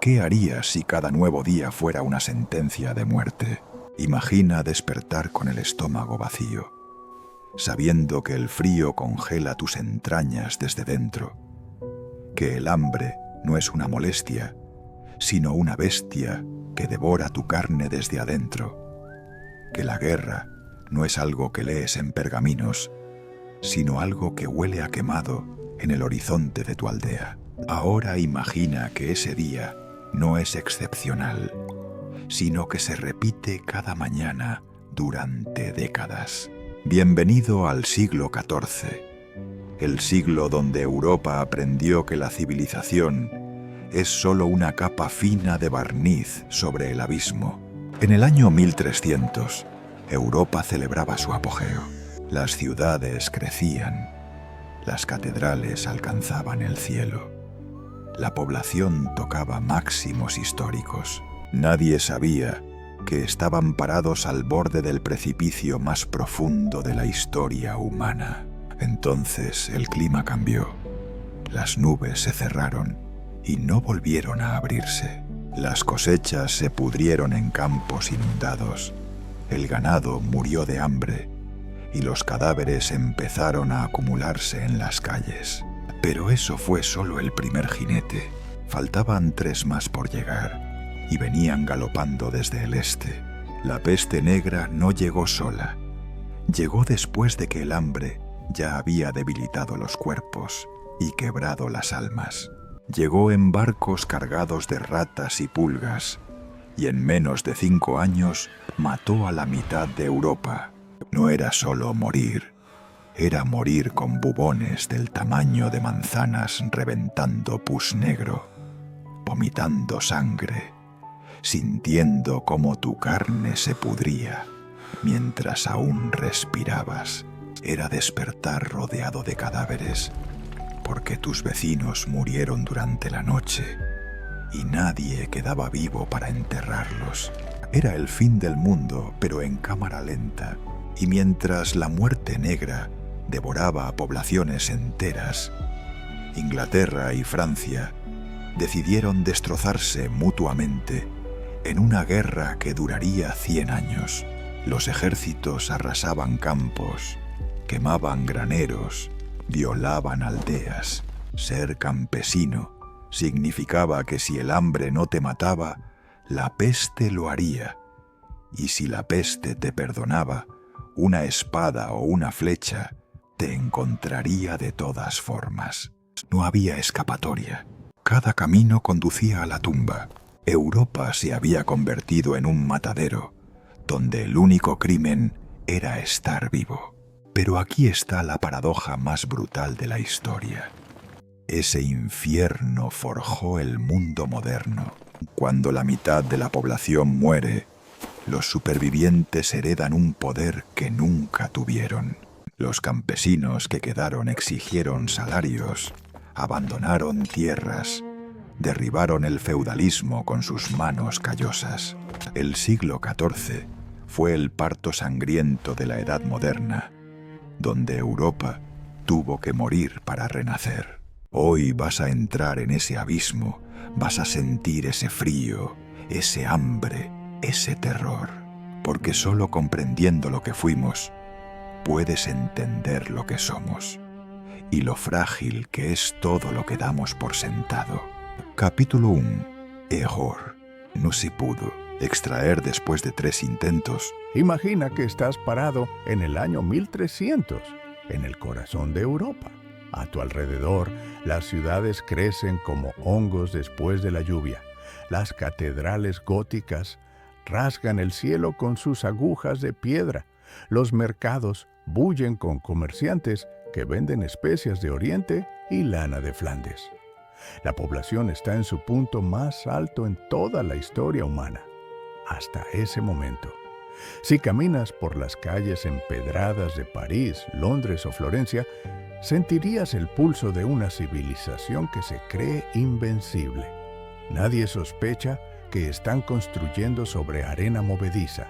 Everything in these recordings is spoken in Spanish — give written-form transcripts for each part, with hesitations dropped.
¿Qué harías si cada nuevo día fuera una sentencia de muerte? Imagina despertar con el estómago vacío, sabiendo que el frío congela tus entrañas desde dentro, que el hambre no es una molestia, sino una bestia que devora tu carne desde adentro, que la guerra no es algo que lees en pergaminos, sino algo que huele a quemado en el horizonte de tu aldea. Ahora imagina que ese día no es excepcional, sino que se repite cada mañana durante décadas. Bienvenido al siglo XIV, el siglo donde Europa aprendió que la civilización es solo una capa fina de barniz sobre el abismo. En el año 1300, Europa celebraba su apogeo. Las ciudades crecían, las catedrales alcanzaban el cielo, la población tocaba máximos históricos. Nadie sabía que estaban parados al borde del precipicio más profundo de la historia humana. Entonces el clima cambió, las nubes se cerraron y no volvieron a abrirse. Las cosechas se pudrieron en campos inundados, el ganado murió de hambre y los cadáveres empezaron a acumularse en las calles. Pero eso fue solo el primer jinete. Faltaban 3 más por llegar y venían galopando desde el este. La peste negra no llegó sola. Llegó después de que el hambre ya había debilitado los cuerpos y quebrado las almas. Llegó en barcos cargados de ratas y pulgas y en menos de 5 años mató a la mitad de Europa. No era solo morir, era morir con bubones del tamaño de manzanas reventando pus negro, vomitando sangre, sintiendo cómo tu carne se pudría mientras aún respirabas. Era despertar rodeado de cadáveres, porque tus vecinos murieron durante la noche y nadie quedaba vivo para enterrarlos. Era el fin del mundo, pero en cámara lenta, y mientras la muerte negra devoraba a poblaciones enteras, Inglaterra y Francia decidieron destrozarse mutuamente en una guerra que duraría 100 años. Los ejércitos arrasaban campos, quemaban graneros, violaban aldeas. Ser campesino significaba que si el hambre no te mataba, la peste lo haría. Y si la peste te perdonaba, una espada o una flecha te encontraría de todas formas. No había escapatoria. Cada camino conducía a la tumba. Europa se había convertido en un matadero, donde el único crimen era estar vivo. Pero aquí está la paradoja más brutal de la historia. Ese infierno forjó el mundo moderno. Cuando la mitad de la población muere, los supervivientes heredan un poder que nunca tuvieron. Los campesinos que quedaron exigieron salarios, abandonaron tierras, derribaron el feudalismo con sus manos callosas. El siglo XIV fue el parto sangriento de la Edad Moderna, donde Europa tuvo que morir para renacer. Hoy vas a entrar en ese abismo, vas a sentir ese frío, ese hambre, ese terror, porque solo comprendiendo lo que fuimos, puedes entender lo que somos y lo frágil que es todo lo que damos por sentado. Capítulo 1. Error. No se pudo extraer después de 3 intentos. Imagina que estás parado en el año 1300, en el corazón de Europa. A tu alrededor, las ciudades crecen como hongos después de la lluvia. Las catedrales góticas rasgan el cielo con sus agujas de piedra. Los mercados bullen con comerciantes que venden especias de Oriente y lana de Flandes. La población está en su punto más alto en toda la historia humana, hasta ese momento. Si caminas por las calles empedradas de París, Londres o Florencia, sentirías el pulso de una civilización que se cree invencible. Nadie sospecha que están construyendo sobre arena movediza.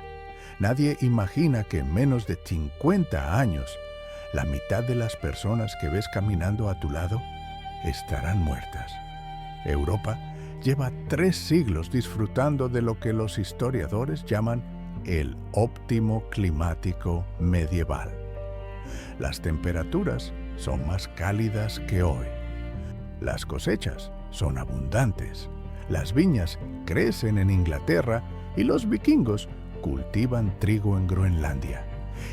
Nadie imagina que en menos de 50 años, la mitad de las personas que ves caminando a tu lado estarán muertas. Europa lleva 3 siglos disfrutando de lo que los historiadores llaman el óptimo climático medieval. Las temperaturas son más cálidas que hoy. Las cosechas son abundantes. Las viñas crecen en Inglaterra y los vikingos cultivan trigo en Groenlandia.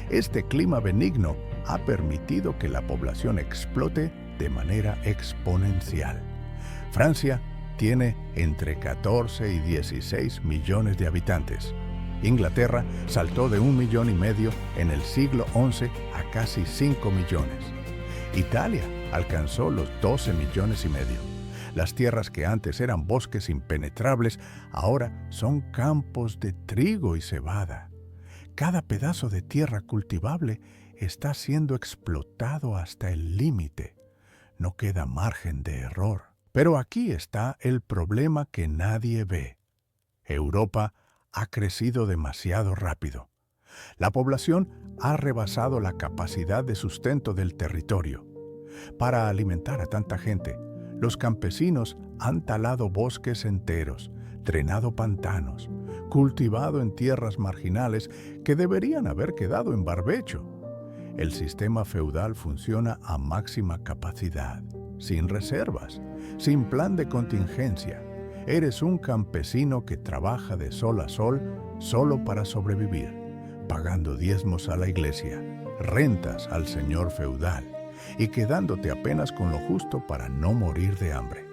Este clima benigno ha permitido que la población explote de manera exponencial. Francia tiene entre 14 y 16 millones de habitantes. Inglaterra saltó de 1,5 millones en el siglo XI a casi 5 millones. Italia alcanzó los 12,5 millones. Las tierras que antes eran bosques impenetrables ahora son campos de trigo y cebada. Cada pedazo de tierra cultivable está siendo explotado hasta el límite. No queda margen de error. Pero aquí está el problema que nadie ve. Europa ha crecido demasiado rápido. La población ha rebasado la capacidad de sustento del territorio. Para alimentar a tanta gente, los campesinos han talado bosques enteros, drenado pantanos, cultivado en tierras marginales que deberían haber quedado en barbecho. El sistema feudal funciona a máxima capacidad, sin reservas, sin plan de contingencia. Eres un campesino que trabaja de sol a sol solo para sobrevivir, pagando diezmos a la iglesia, rentas al señor feudal y quedándote apenas con lo justo para no morir de hambre.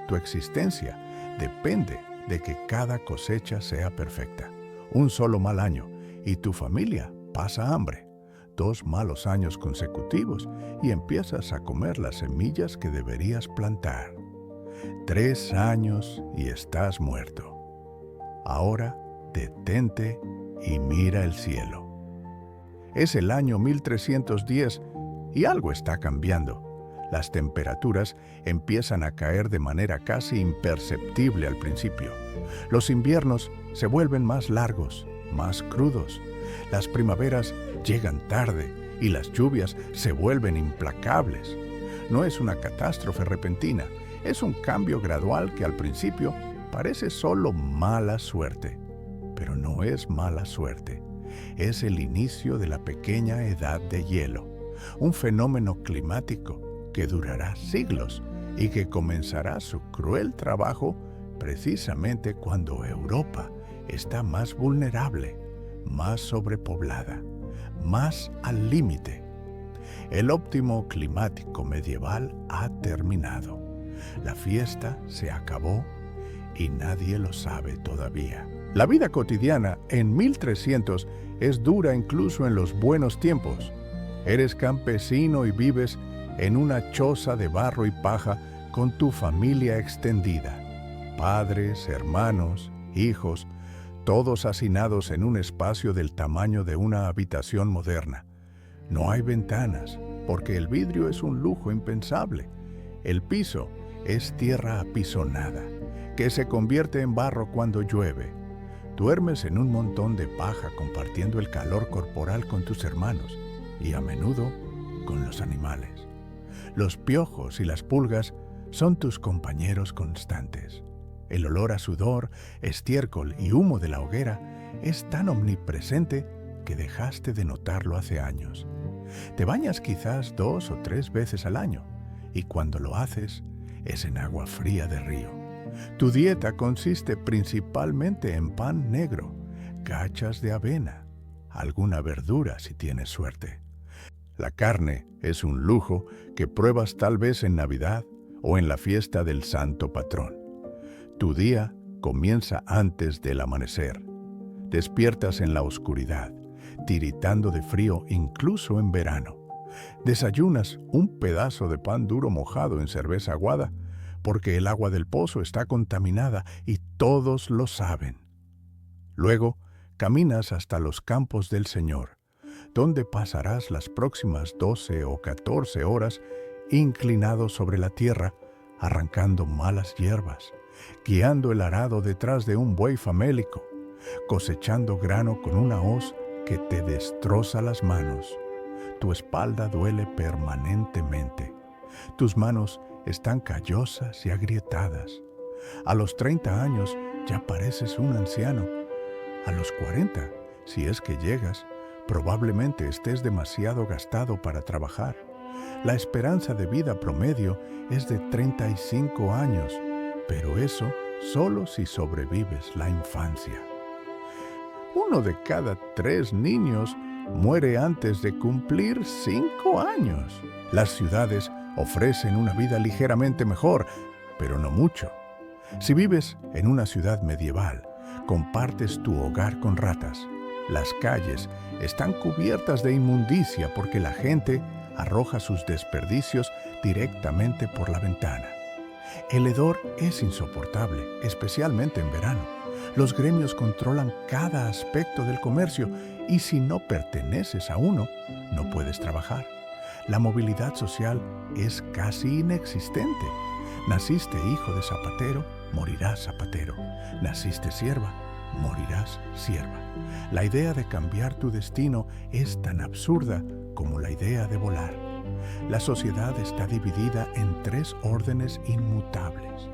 Tu existencia depende de que cada cosecha sea perfecta. Un solo mal año y tu familia pasa hambre. 2 malos años consecutivos y empiezas a comer las semillas que deberías plantar. 3 años y estás muerto. Ahora detente y mira el cielo. Es el año 1310 y algo está cambiando. Las temperaturas empiezan a caer de manera casi imperceptible al principio. Los inviernos se vuelven más largos, más crudos. Las primaveras llegan tarde y las lluvias se vuelven implacables. No es una catástrofe repentina, es un cambio gradual que al principio parece solo mala suerte. Pero no es mala suerte, es el inicio de la pequeña edad de hielo, un fenómeno climático que durará siglos y que comenzará su cruel trabajo precisamente cuando Europa está más vulnerable, más sobrepoblada, más al límite. El óptimo climático medieval ha terminado. La fiesta se acabó y nadie lo sabe todavía. La vida cotidiana en 1300 es dura incluso en los buenos tiempos. Eres campesino y vives en una choza de barro y paja con tu familia extendida. Padres, hermanos, hijos, todos hacinados en un espacio del tamaño de una habitación moderna. No hay ventanas, porque el vidrio es un lujo impensable. El piso es tierra apisonada, que se convierte en barro cuando llueve. Duermes en un montón de paja compartiendo el calor corporal con tus hermanos y a menudo con los animales. Los piojos y las pulgas son tus compañeros constantes. El olor a sudor, estiércol y humo de la hoguera es tan omnipresente que dejaste de notarlo hace años. Te bañas quizás 2 o 3 veces al año y cuando lo haces es en agua fría de río. Tu dieta consiste principalmente en pan negro, gachas de avena, alguna verdura si tienes suerte. La carne es un lujo que pruebas tal vez en Navidad o en la fiesta del Santo Patrón. Tu día comienza antes del amanecer. Despiertas en la oscuridad, tiritando de frío incluso en verano. Desayunas un pedazo de pan duro mojado en cerveza aguada, porque el agua del pozo está contaminada y todos lo saben. Luego, caminas hasta los campos del Señor, donde pasarás las próximas 12 o 14 horas inclinado sobre la tierra, arrancando malas hierbas, guiando el arado detrás de un buey famélico, cosechando grano con una hoz que te destroza las manos. Tu espalda duele permanentemente. Tus manos están callosas y agrietadas. A los 30 años ya pareces un anciano. A los 40, si es que llegas, probablemente estés demasiado gastado para trabajar. La esperanza de vida promedio es de 35 años, pero eso solo si sobrevives la infancia. 1 de cada 3 niños muere antes de cumplir 5 años. Las ciudades ofrecen una vida ligeramente mejor, pero no mucho. Si vives en una ciudad medieval, compartes tu hogar con ratas. Las calles están cubiertas de inmundicia porque la gente arroja sus desperdicios directamente por la ventana. El hedor es insoportable, especialmente en verano. Los gremios controlan cada aspecto del comercio y si no perteneces a uno, no puedes trabajar. La movilidad social es casi inexistente. Naciste hijo de zapatero, morirás zapatero. Naciste sierva, morirás sierva. La idea de cambiar tu destino es tan absurda como la idea de volar. La sociedad está dividida en 3 órdenes inmutables: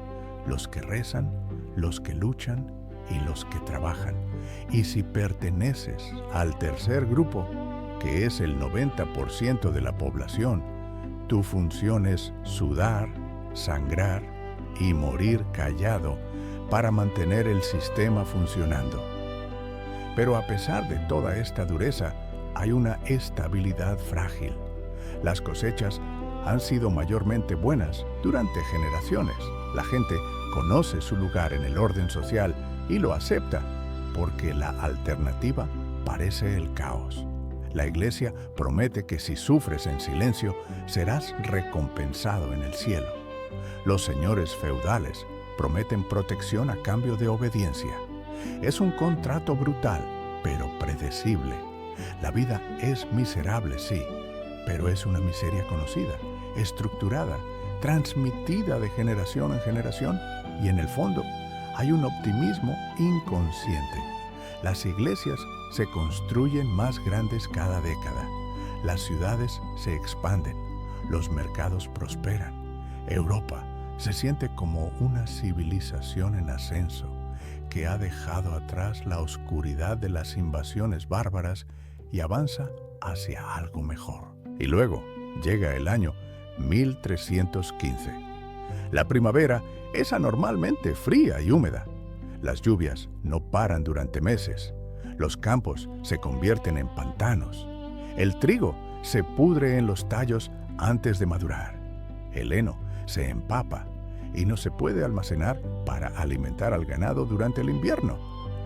los que rezan, los que luchan y los que trabajan. Y si perteneces al tercer grupo, que es el 90% de la población, tu función es sudar, sangrar y morir callado para mantener el sistema funcionando. Pero a pesar de toda esta dureza, hay una estabilidad frágil. Las cosechas han sido mayormente buenas durante generaciones. La gente conoce su lugar en el orden social y lo acepta, porque la alternativa parece el caos. La Iglesia promete que si sufres en silencio, serás recompensado en el cielo. Los señores feudales prometen protección a cambio de obediencia. Es un contrato brutal, pero predecible. La vida es miserable, sí, pero es una miseria conocida, estructurada, transmitida de generación en generación, y en el fondo hay un optimismo inconsciente. Las iglesias se construyen más grandes cada década. Las ciudades se expanden. Los mercados prosperan. Europa se siente como una civilización en ascenso que ha dejado atrás la oscuridad de las invasiones bárbaras y avanza hacia algo mejor. Y luego llega el año 1315. La primavera es anormalmente fría y húmeda. Las lluvias no paran durante meses. Los campos se convierten en pantanos. El trigo se pudre en los tallos antes de madurar. El heno se empapa y no se puede almacenar para alimentar al ganado durante el invierno.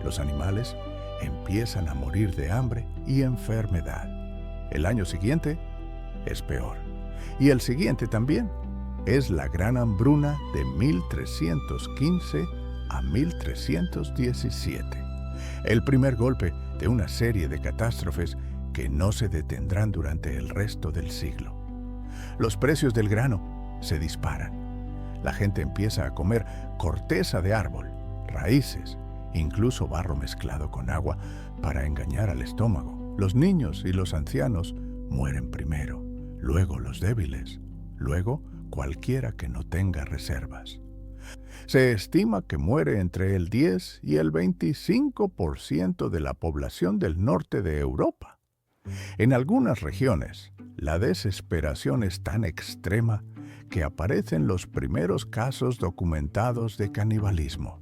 Los animales empiezan a morir de hambre y enfermedad. El año siguiente es peor. Y el siguiente también. Es la gran hambruna de 1315 a 1317. El primer golpe de una serie de catástrofes que no se detendrán durante el resto del siglo. Los precios del grano se disparan. La gente empieza a comer corteza de árbol, raíces, incluso barro mezclado con agua para engañar al estómago. Los niños y los ancianos mueren primero, luego los débiles, luego cualquiera que no tenga reservas. Se estima que muere entre el 10 y el 25% de la población del norte de Europa. En algunas regiones, la desesperación es tan extrema que aparecen los primeros casos documentados de canibalismo.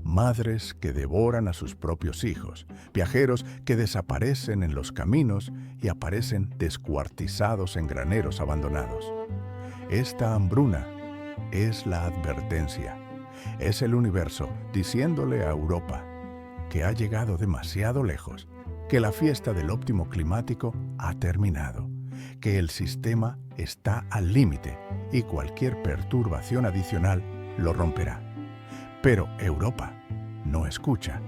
Madres que devoran a sus propios hijos, viajeros que desaparecen en los caminos y aparecen descuartizados en graneros abandonados. Esta hambruna es la advertencia. Es el universo diciéndole a Europa que ha llegado demasiado lejos, que la fiesta del óptimo climático ha terminado, que el sistema está al límite y cualquier perturbación adicional lo romperá. Pero Europa no escucha.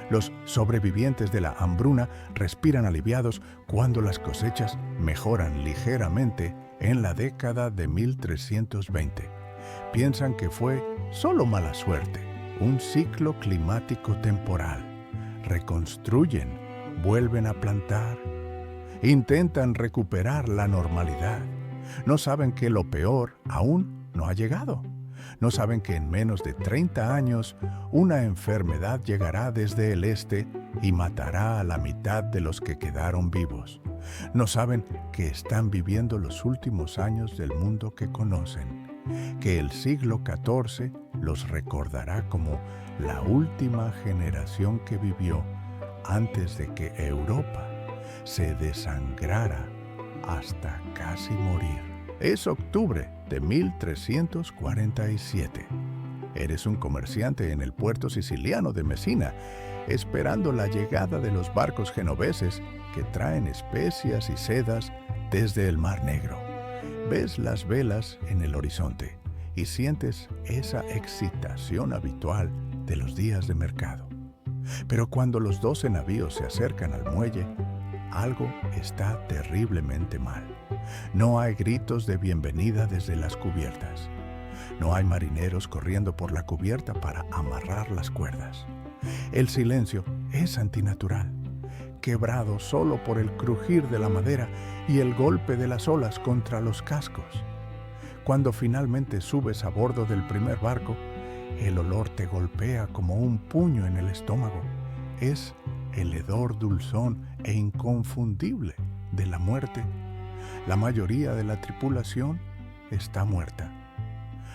Los sobrevivientes de la hambruna respiran aliviados cuando las cosechas mejoran ligeramente en la década de 1320. Piensan que fue solo mala suerte, un ciclo climático temporal. Reconstruyen, vuelven a plantar, intentan recuperar la normalidad. No saben que lo peor aún no ha llegado. No saben que en menos de 30 años una enfermedad llegará desde el este y matará a la mitad de los que quedaron vivos. No saben que están viviendo los últimos años del mundo que conocen, que el siglo XIV los recordará como la última generación que vivió antes de que Europa se desangrara hasta casi morir. Es octubre de 1347. Eres un comerciante en el puerto siciliano de Messina, esperando la llegada de los barcos genoveses que traen especias y sedas desde el Mar Negro. Ves las velas en el horizonte y sientes esa excitación habitual de los días de mercado. Pero cuando los 12 navíos se acercan al muelle, algo está terriblemente mal. No hay gritos de bienvenida desde las cubiertas. No hay marineros corriendo por la cubierta para amarrar las cuerdas. El silencio es antinatural, quebrado solo por el crujir de la madera y el golpe de las olas contra los cascos. Cuando finalmente subes a bordo del primer barco, el olor te golpea como un puño en el estómago. Es el hedor dulzón e inconfundible de la muerte. La mayoría de la tripulación está muerta.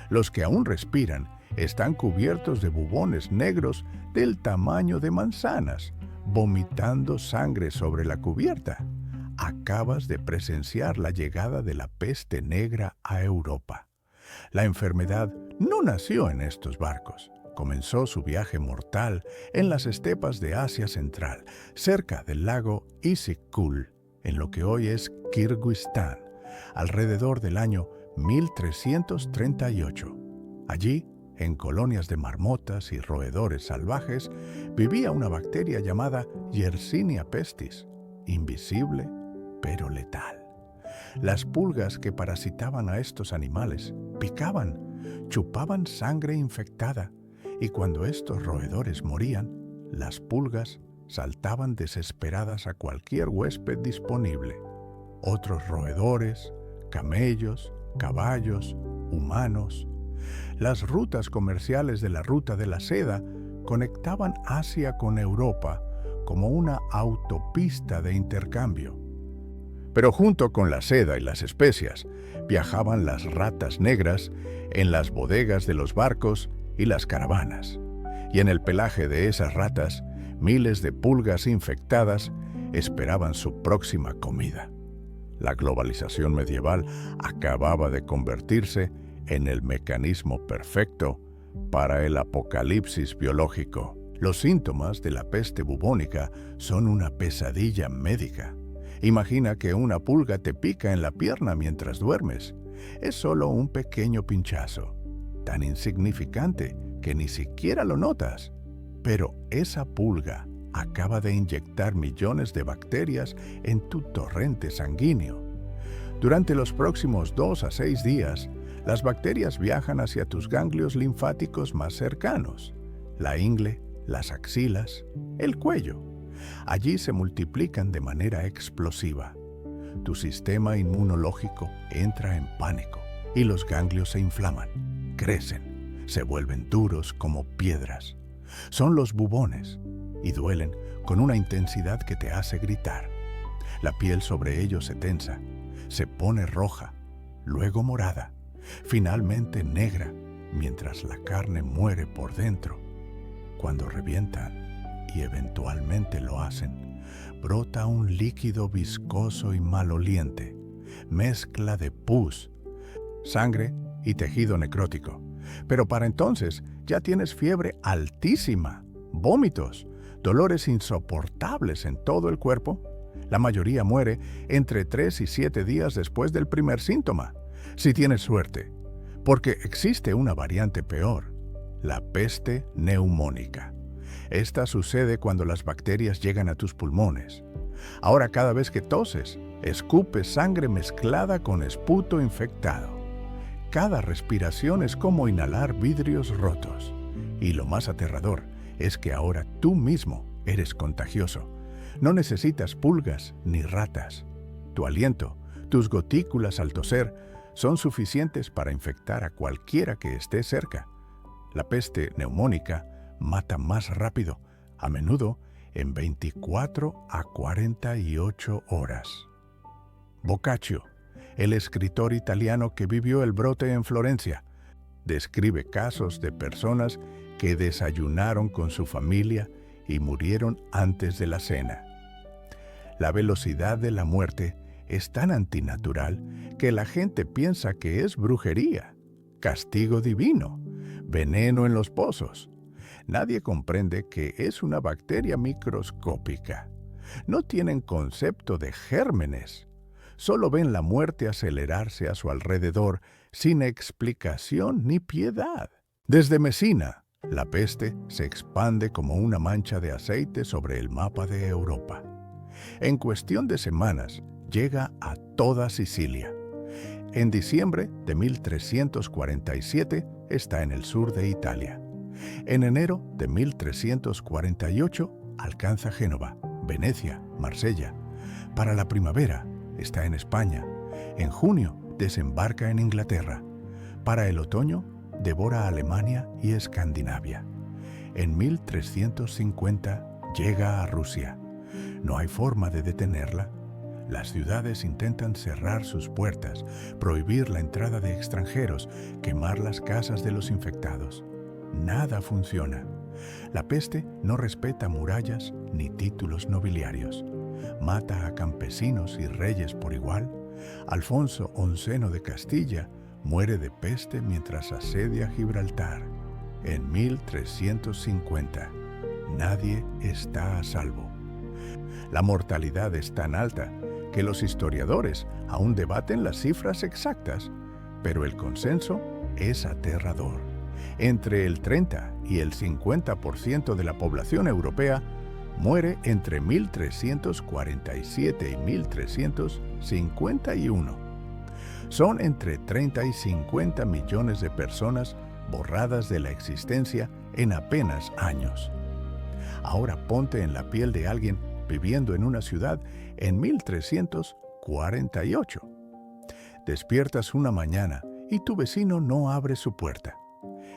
Los que aún respiran están cubiertos de bubones negros del tamaño de manzanas, vomitando sangre sobre la cubierta. Acabas de presenciar la llegada de la peste negra a Europa. La enfermedad no nació en estos barcos. Comenzó su viaje mortal en las estepas de Asia Central, cerca del lago Issyk-Kul, en lo que hoy es Kirguistán, alrededor del año 1338. Allí, en colonias de marmotas y roedores salvajes, vivía una bacteria llamada Yersinia pestis, invisible pero letal. Las pulgas que parasitaban a estos animales picaban, chupaban sangre infectada, y cuando estos roedores morían, las pulgas saltaban desesperadas a cualquier huésped disponible. Otros roedores, camellos, caballos, humanos. Las rutas comerciales de la Ruta de la Seda conectaban Asia con Europa como una autopista de intercambio. Pero junto con la seda y las especias, viajaban las ratas negras en las bodegas de los barcos y las caravanas. Y en el pelaje de esas ratas, miles de pulgas infectadas esperaban su próxima comida. La globalización medieval acababa de convertirse en el mecanismo perfecto para el apocalipsis biológico. Los síntomas de la peste bubónica son una pesadilla médica. Imagina que una pulga te pica en la pierna mientras duermes. Es solo un pequeño pinchazo, tan insignificante que ni siquiera lo notas. Pero esa pulga acaba de inyectar millones de bacterias en tu torrente sanguíneo. Durante los próximos 2 a 6 días, las bacterias viajan hacia tus ganglios linfáticos más cercanos, la ingle, las axilas, el cuello. Allí se multiplican de manera explosiva. Tu sistema inmunológico entra en pánico y los ganglios se inflaman, crecen, se vuelven duros como piedras. Son los bubones y duelen con una intensidad que te hace gritar. La piel sobre ellos se tensa, se pone roja, luego morada, finalmente negra, mientras la carne muere por dentro. Cuando revientan, y eventualmente lo hacen, brota un líquido viscoso y maloliente, mezcla de pus, sangre y tejido necrótico. Pero para entonces ya tienes fiebre altísima, vómitos, dolores insoportables en todo el cuerpo. La mayoría muere entre 3 y 7 días después del primer síntoma, si tienes suerte, porque existe una variante peor, la peste neumónica. Esta sucede cuando las bacterias llegan a tus pulmones. Ahora cada vez que toses, escupes sangre mezclada con esputo infectado. Cada respiración es como inhalar vidrios rotos. Y lo más aterrador es que ahora tú mismo eres contagioso. No necesitas pulgas ni ratas. Tu aliento, tus gotículas al toser, son suficientes para infectar a cualquiera que esté cerca. La peste neumónica mata más rápido, a menudo en 24 a 48 horas. Boccaccio, el escritor italiano que vivió el brote en Florencia, describe casos de personas que desayunaron con su familia y murieron antes de la cena. La velocidad de la muerte es tan antinatural que la gente piensa que es brujería, castigo divino, veneno en los pozos. Nadie comprende que es una bacteria microscópica. No tienen concepto de gérmenes. Solo ven la muerte acelerarse a su alrededor sin explicación ni piedad. Desde Messina, la peste se expande como una mancha de aceite sobre el mapa de Europa. En cuestión de semanas, llega a toda Sicilia. En diciembre de 1347 está en el sur de Italia. En enero de 1348 alcanza Génova, Venecia, Marsella. Para la primavera está en España. En junio desembarca en Inglaterra. Para el otoño devora Alemania y Escandinavia. En 1350 llega a Rusia. No hay forma de detenerla. Las ciudades intentan cerrar sus puertas, prohibir la entrada de extranjeros, quemar las casas de los infectados. Nada funciona. La peste no respeta murallas ni títulos nobiliarios. Mata a campesinos y reyes por igual. Alfonso XI de Castilla muere de peste mientras asedia Gibraltar. En 1350, nadie está a salvo. La mortalidad es tan alta que los historiadores aún debaten las cifras exactas, pero el consenso es aterrador. Entre el 30 y el 50% de la población europea muere entre 1347 y 1351. Son entre 30 y 50 millones de personas borradas de la existencia en apenas años. Ahora ponte en la piel de alguien viviendo en una ciudad en 1348. Despiertas una mañana y tu vecino no abre su puerta.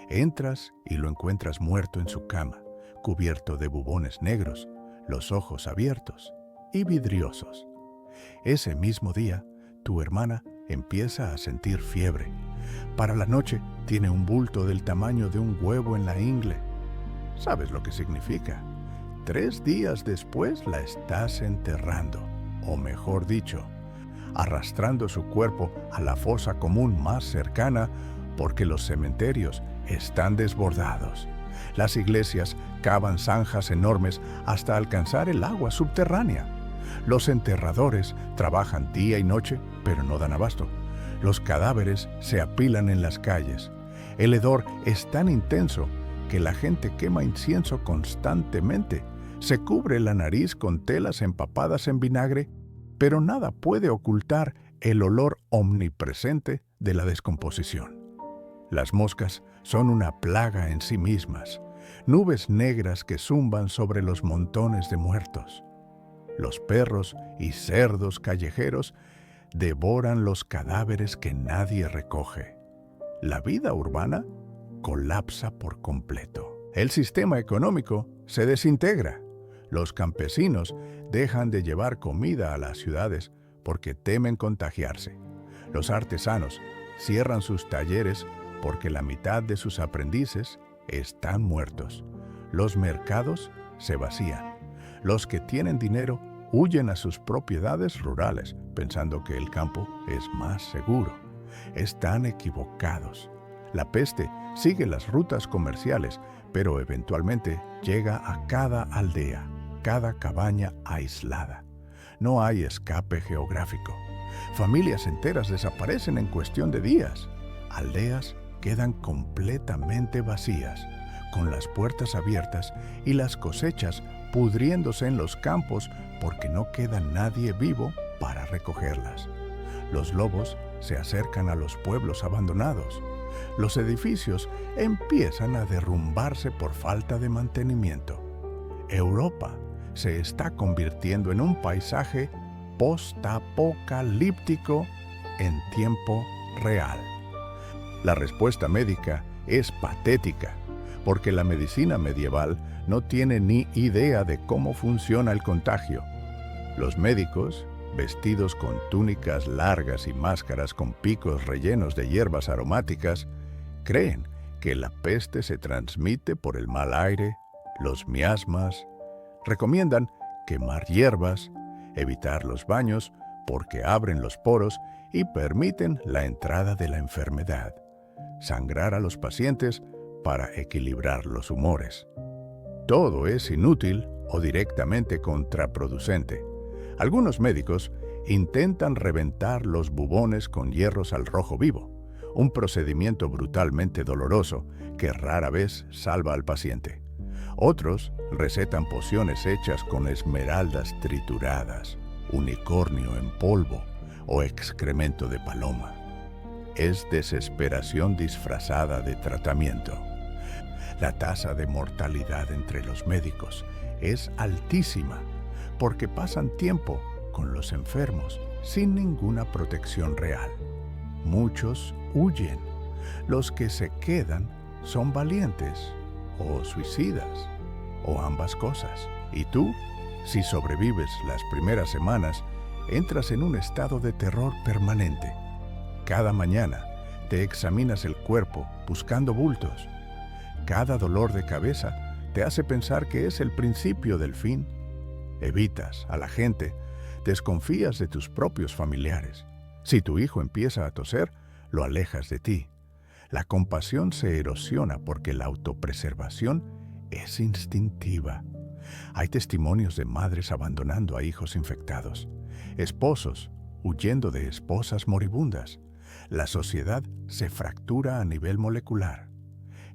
Entras y lo encuentras muerto en su cama, cubierto de bubones negros, los ojos abiertos y vidriosos. Ese mismo día, tu hermana empieza a sentir fiebre. Para la noche, tiene un bulto del tamaño de un huevo en la ingle. ¿Sabes lo que significa? 3 días después la estás enterrando, o mejor dicho, arrastrando su cuerpo a la fosa común más cercana porque los cementerios están desbordados. Las iglesias cavan zanjas enormes hasta alcanzar el agua subterránea. Los enterradores trabajan día y noche, pero no dan abasto. Los cadáveres se apilan en las calles. El hedor es tan intenso que la gente quema incienso constantemente. Se cubre la nariz con telas empapadas en vinagre, pero nada puede ocultar el olor omnipresente de la descomposición. Las moscas son una plaga en sí mismas, nubes negras que zumban sobre los montones de muertos. Los perros y cerdos callejeros devoran los cadáveres que nadie recoge. La vida urbana colapsa por completo. El sistema económico se desintegra. Los campesinos dejan de llevar comida a las ciudades porque temen contagiarse. Los artesanos cierran sus talleres porque la mitad de sus aprendices están muertos. Los mercados se vacían. Los que tienen dinero huyen a sus propiedades rurales pensando que el campo es más seguro. Están equivocados. La peste sigue las rutas comerciales, pero eventualmente llega a cada aldea, cada cabaña aislada. No hay escape geográfico. Familias enteras desaparecen en cuestión de días. Aldeas quedan completamente vacías, con las puertas abiertas y las cosechas pudriéndose en los campos porque no queda nadie vivo para recogerlas. Los lobos se acercan a los pueblos abandonados. Los edificios empiezan a derrumbarse por falta de mantenimiento. Europa se está convirtiendo en un paisaje postapocalíptico en tiempo real. La respuesta médica es patética, porque la medicina medieval no tiene ni idea de cómo funciona el contagio. Los médicos, vestidos con túnicas largas y máscaras con picos rellenos de hierbas aromáticas, creen que la peste se transmite por el mal aire, los miasmas. Recomiendan quemar hierbas, evitar los baños porque abren los poros y permiten la entrada de la enfermedad, sangrar a los pacientes para equilibrar los humores. Todo es inútil o directamente contraproducente. Algunos médicos intentan reventar los bubones con hierros al rojo vivo, un procedimiento brutalmente doloroso que rara vez salva al paciente. Otros recetan pociones hechas con esmeraldas trituradas, unicornio en polvo o excremento de paloma. Es desesperación disfrazada de tratamiento. La tasa de mortalidad entre los médicos es altísima porque pasan tiempo con los enfermos sin ninguna protección real. Muchos huyen. Los que se quedan son valientes o suicidas o ambas cosas. Y tú, si sobrevives las primeras semanas, entras en un estado de terror permanente. Cada mañana te examinas el cuerpo buscando bultos. Cada dolor de cabeza te hace pensar que es el principio del fin. Evitas a la gente, desconfías de tus propios familiares. Si tu hijo empieza a toser, lo alejas de ti. La compasión se erosiona porque la autopreservación es instintiva. Hay testimonios de madres abandonando a hijos infectados, esposos huyendo de esposas moribundas. La sociedad se fractura a nivel molecular.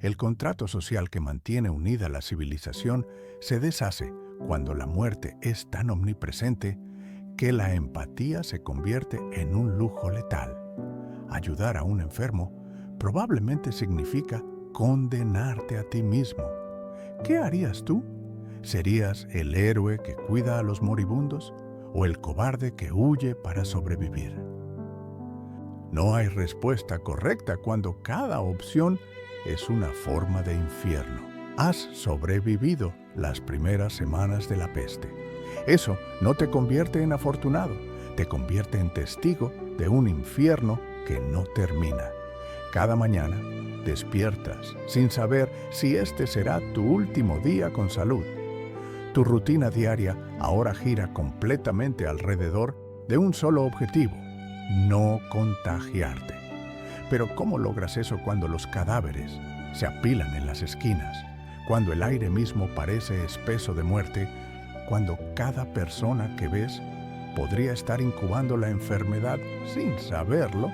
El contrato social que mantiene unida la civilización se deshace cuando la muerte es tan omnipresente que la empatía se convierte en un lujo letal. Ayudar a un enfermo probablemente significa condenarte a ti mismo. ¿Qué harías tú? ¿Serías el héroe que cuida a los moribundos o el cobarde que huye para sobrevivir? No hay respuesta correcta cuando cada opción es una forma de infierno. Has sobrevivido las primeras semanas de la peste. Eso no te convierte en afortunado, te convierte en testigo de un infierno que no termina. Cada mañana despiertas sin saber si este será tu último día con salud. Tu rutina diaria ahora gira completamente alrededor de un solo objetivo: no contagiarte. Pero ¿cómo logras eso cuando los cadáveres se apilan en las esquinas, cuando el aire mismo parece espeso de muerte, cuando cada persona que ves podría estar incubando la enfermedad sin saberlo?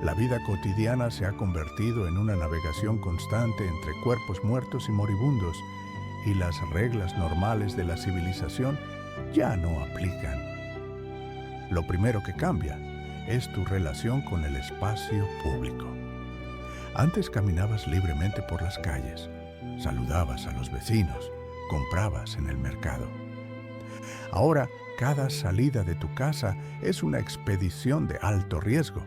La vida cotidiana se ha convertido en una navegación constante entre cuerpos muertos y moribundos, y las reglas normales de la civilización ya no aplican. Lo primero que cambia es tu relación con el espacio público. Antes caminabas libremente por las calles, saludabas a los vecinos, comprabas en el mercado. Ahora, cada salida de tu casa es una expedición de alto riesgo.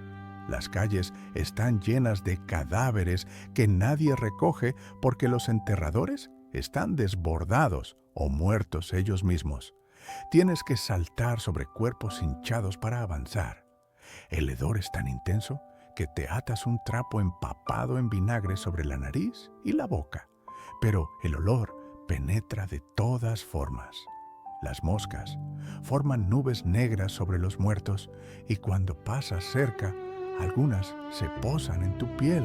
Las calles están llenas de cadáveres que nadie recoge porque los enterradores están desbordados o muertos ellos mismos. Tienes que saltar sobre cuerpos hinchados para avanzar. El hedor es tan intenso que te atas un trapo empapado en vinagre sobre la nariz y la boca. Pero el olor penetra de todas formas. Las moscas forman nubes negras sobre los muertos y cuando pasas cerca, algunas se posan en tu piel.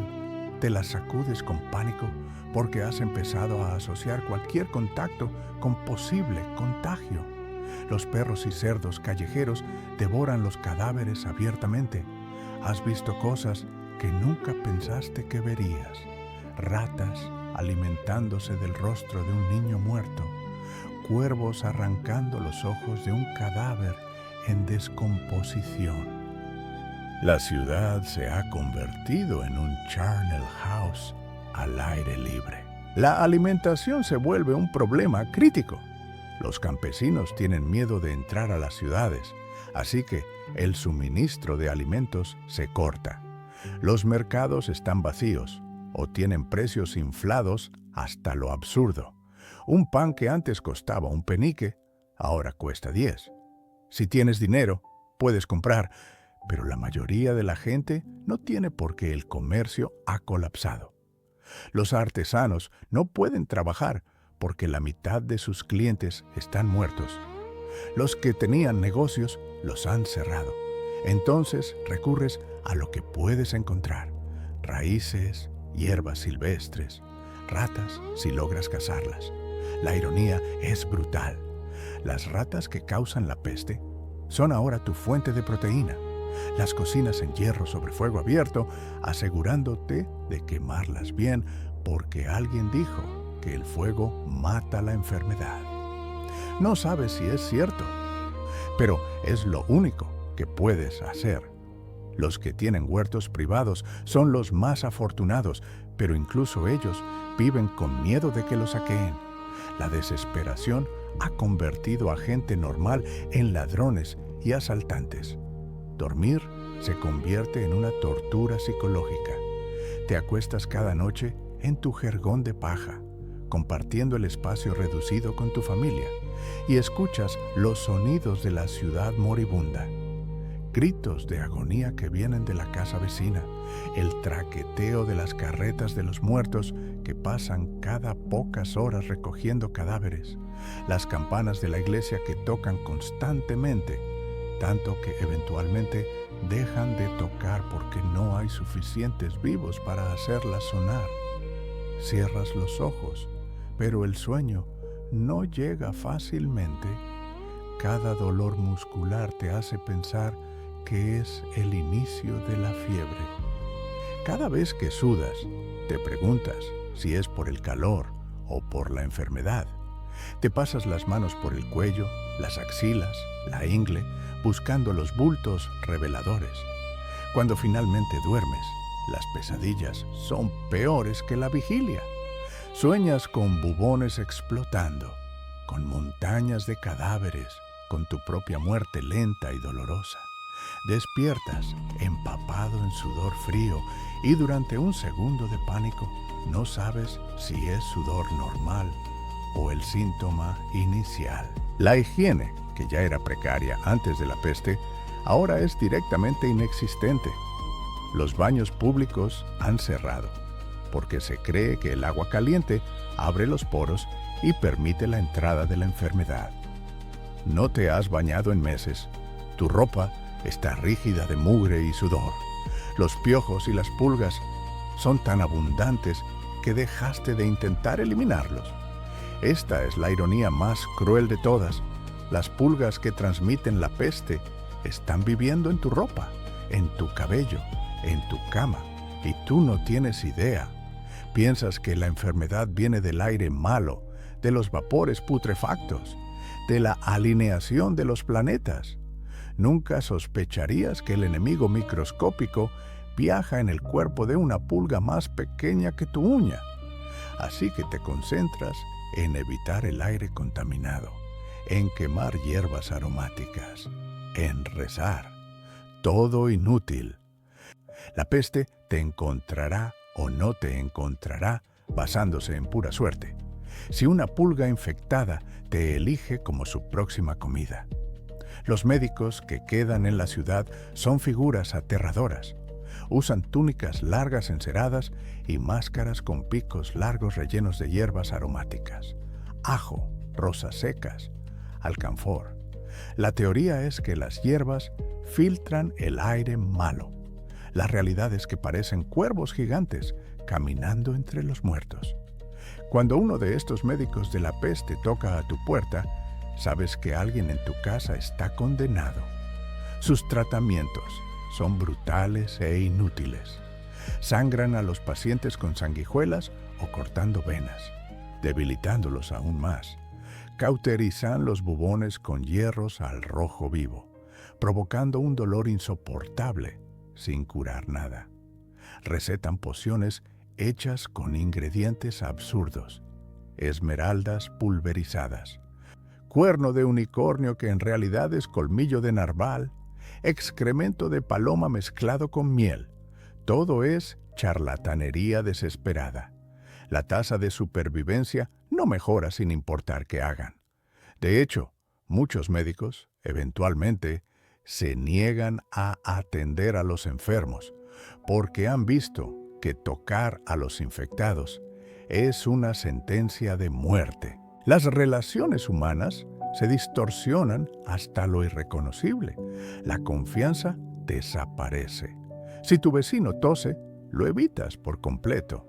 Te las sacudes con pánico porque has empezado a asociar cualquier contacto con posible contagio. Los perros y cerdos callejeros devoran los cadáveres abiertamente. Has visto cosas que nunca pensaste que verías. Ratas alimentándose del rostro de un niño muerto. Cuervos arrancando los ojos de un cadáver en descomposición. La ciudad se ha convertido en un charnel house al aire libre. La alimentación se vuelve un problema crítico. Los campesinos tienen miedo de entrar a las ciudades, Así que el suministro de alimentos se corta. Los mercados están vacíos o tienen precios inflados hasta lo absurdo. Un pan que antes costaba un penique, ahora cuesta 10. Si tienes dinero, puedes comprar, pero la mayoría de la gente no tiene porque el comercio ha colapsado. Los artesanos no pueden trabajar porque la mitad de sus clientes están muertos. Los que tenían negocios los han cerrado. Entonces recurres a lo que puedes encontrar: raíces, hierbas silvestres, ratas si logras cazarlas. La ironía es brutal. Las ratas que causan la peste son ahora tu fuente de proteína. Las cocinas en hierro sobre fuego abierto, asegurándote de quemarlas bien, porque alguien dijo que el fuego mata la enfermedad. No sabes si es cierto, pero es lo único que puedes hacer. Los que tienen huertos privados son los más afortunados, pero incluso ellos viven con miedo de que los saqueen. La desesperación ha convertido a gente normal en ladrones y asaltantes. Dormir se convierte en una tortura psicológica. Te acuestas cada noche en tu jergón de paja, compartiendo el espacio reducido con tu familia, y escuchas los sonidos de la ciudad moribunda. Gritos de agonía que vienen de la casa vecina, el traqueteo de las carretas de los muertos que pasan cada pocas horas recogiendo cadáveres, las campanas de la iglesia que tocan constantemente, tanto que eventualmente dejan de tocar porque no hay suficientes vivos para hacerlas sonar. Cierras los ojos, pero el sueño no llega fácilmente. Cada dolor muscular te hace pensar que es el inicio de la fiebre. Cada vez que sudas, te preguntas si es por el calor o por la enfermedad. Te pasas las manos por el cuello, las axilas, la ingle, buscando los bultos reveladores. Cuando finalmente duermes, las pesadillas son peores que la vigilia. Sueñas con bubones explotando, con montañas de cadáveres, con tu propia muerte lenta y dolorosa. Despiertas empapado en sudor frío y durante un segundo de pánico no sabes si es sudor normal o el síntoma inicial. La higiene, que ya era precaria antes de la peste, ahora es directamente inexistente. Los baños públicos han cerrado, porque se cree que el agua caliente abre los poros y permite la entrada de la enfermedad. No te has bañado en meses. Tu ropa está rígida de mugre y sudor. Los piojos y las pulgas son tan abundantes que dejaste de intentar eliminarlos. Esta es la ironía más cruel de todas. Las pulgas que transmiten la peste están viviendo en tu ropa, en tu cabello, en tu cama, y tú no tienes idea. Piensas que la enfermedad viene del aire malo, de los vapores putrefactos, de la alineación de los planetas. Nunca sospecharías que el enemigo microscópico viaja en el cuerpo de una pulga más pequeña que tu uña. Así que te concentras en evitar el aire contaminado, en quemar hierbas aromáticas, en rezar. Todo inútil. La peste te encontrará o no te encontrará basándose en pura suerte. Si una pulga infectada te elige como su próxima comida. Los médicos que quedan en la ciudad son figuras aterradoras. Usan túnicas largas enceradas y máscaras con picos largos rellenos de hierbas aromáticas, ajo, rosas secas, alcanfor. La teoría es que las hierbas filtran el aire malo. La realidad es que parecen cuervos gigantes caminando entre los muertos. Cuando uno de estos médicos de la peste toca a tu puerta, sabes que alguien en tu casa está condenado. Sus tratamientos son brutales e inútiles. Sangran a los pacientes con sanguijuelas o cortando venas, debilitándolos aún más. Cauterizan los bubones con hierros al rojo vivo, provocando un dolor insoportable sin curar nada. Recetan pociones hechas con ingredientes absurdos, esmeraldas pulverizadas, cuerno de unicornio que en realidad es colmillo de narval, excremento de paloma mezclado con miel. Todo es charlatanería desesperada. La tasa de supervivencia no mejora sin importar qué hagan. De hecho, muchos médicos, eventualmente, se niegan a atender a los enfermos porque han visto que tocar a los infectados es una sentencia de muerte. Las relaciones humanas se distorsionan hasta lo irreconocible. La confianza desaparece. Si tu vecino tose, lo evitas por completo.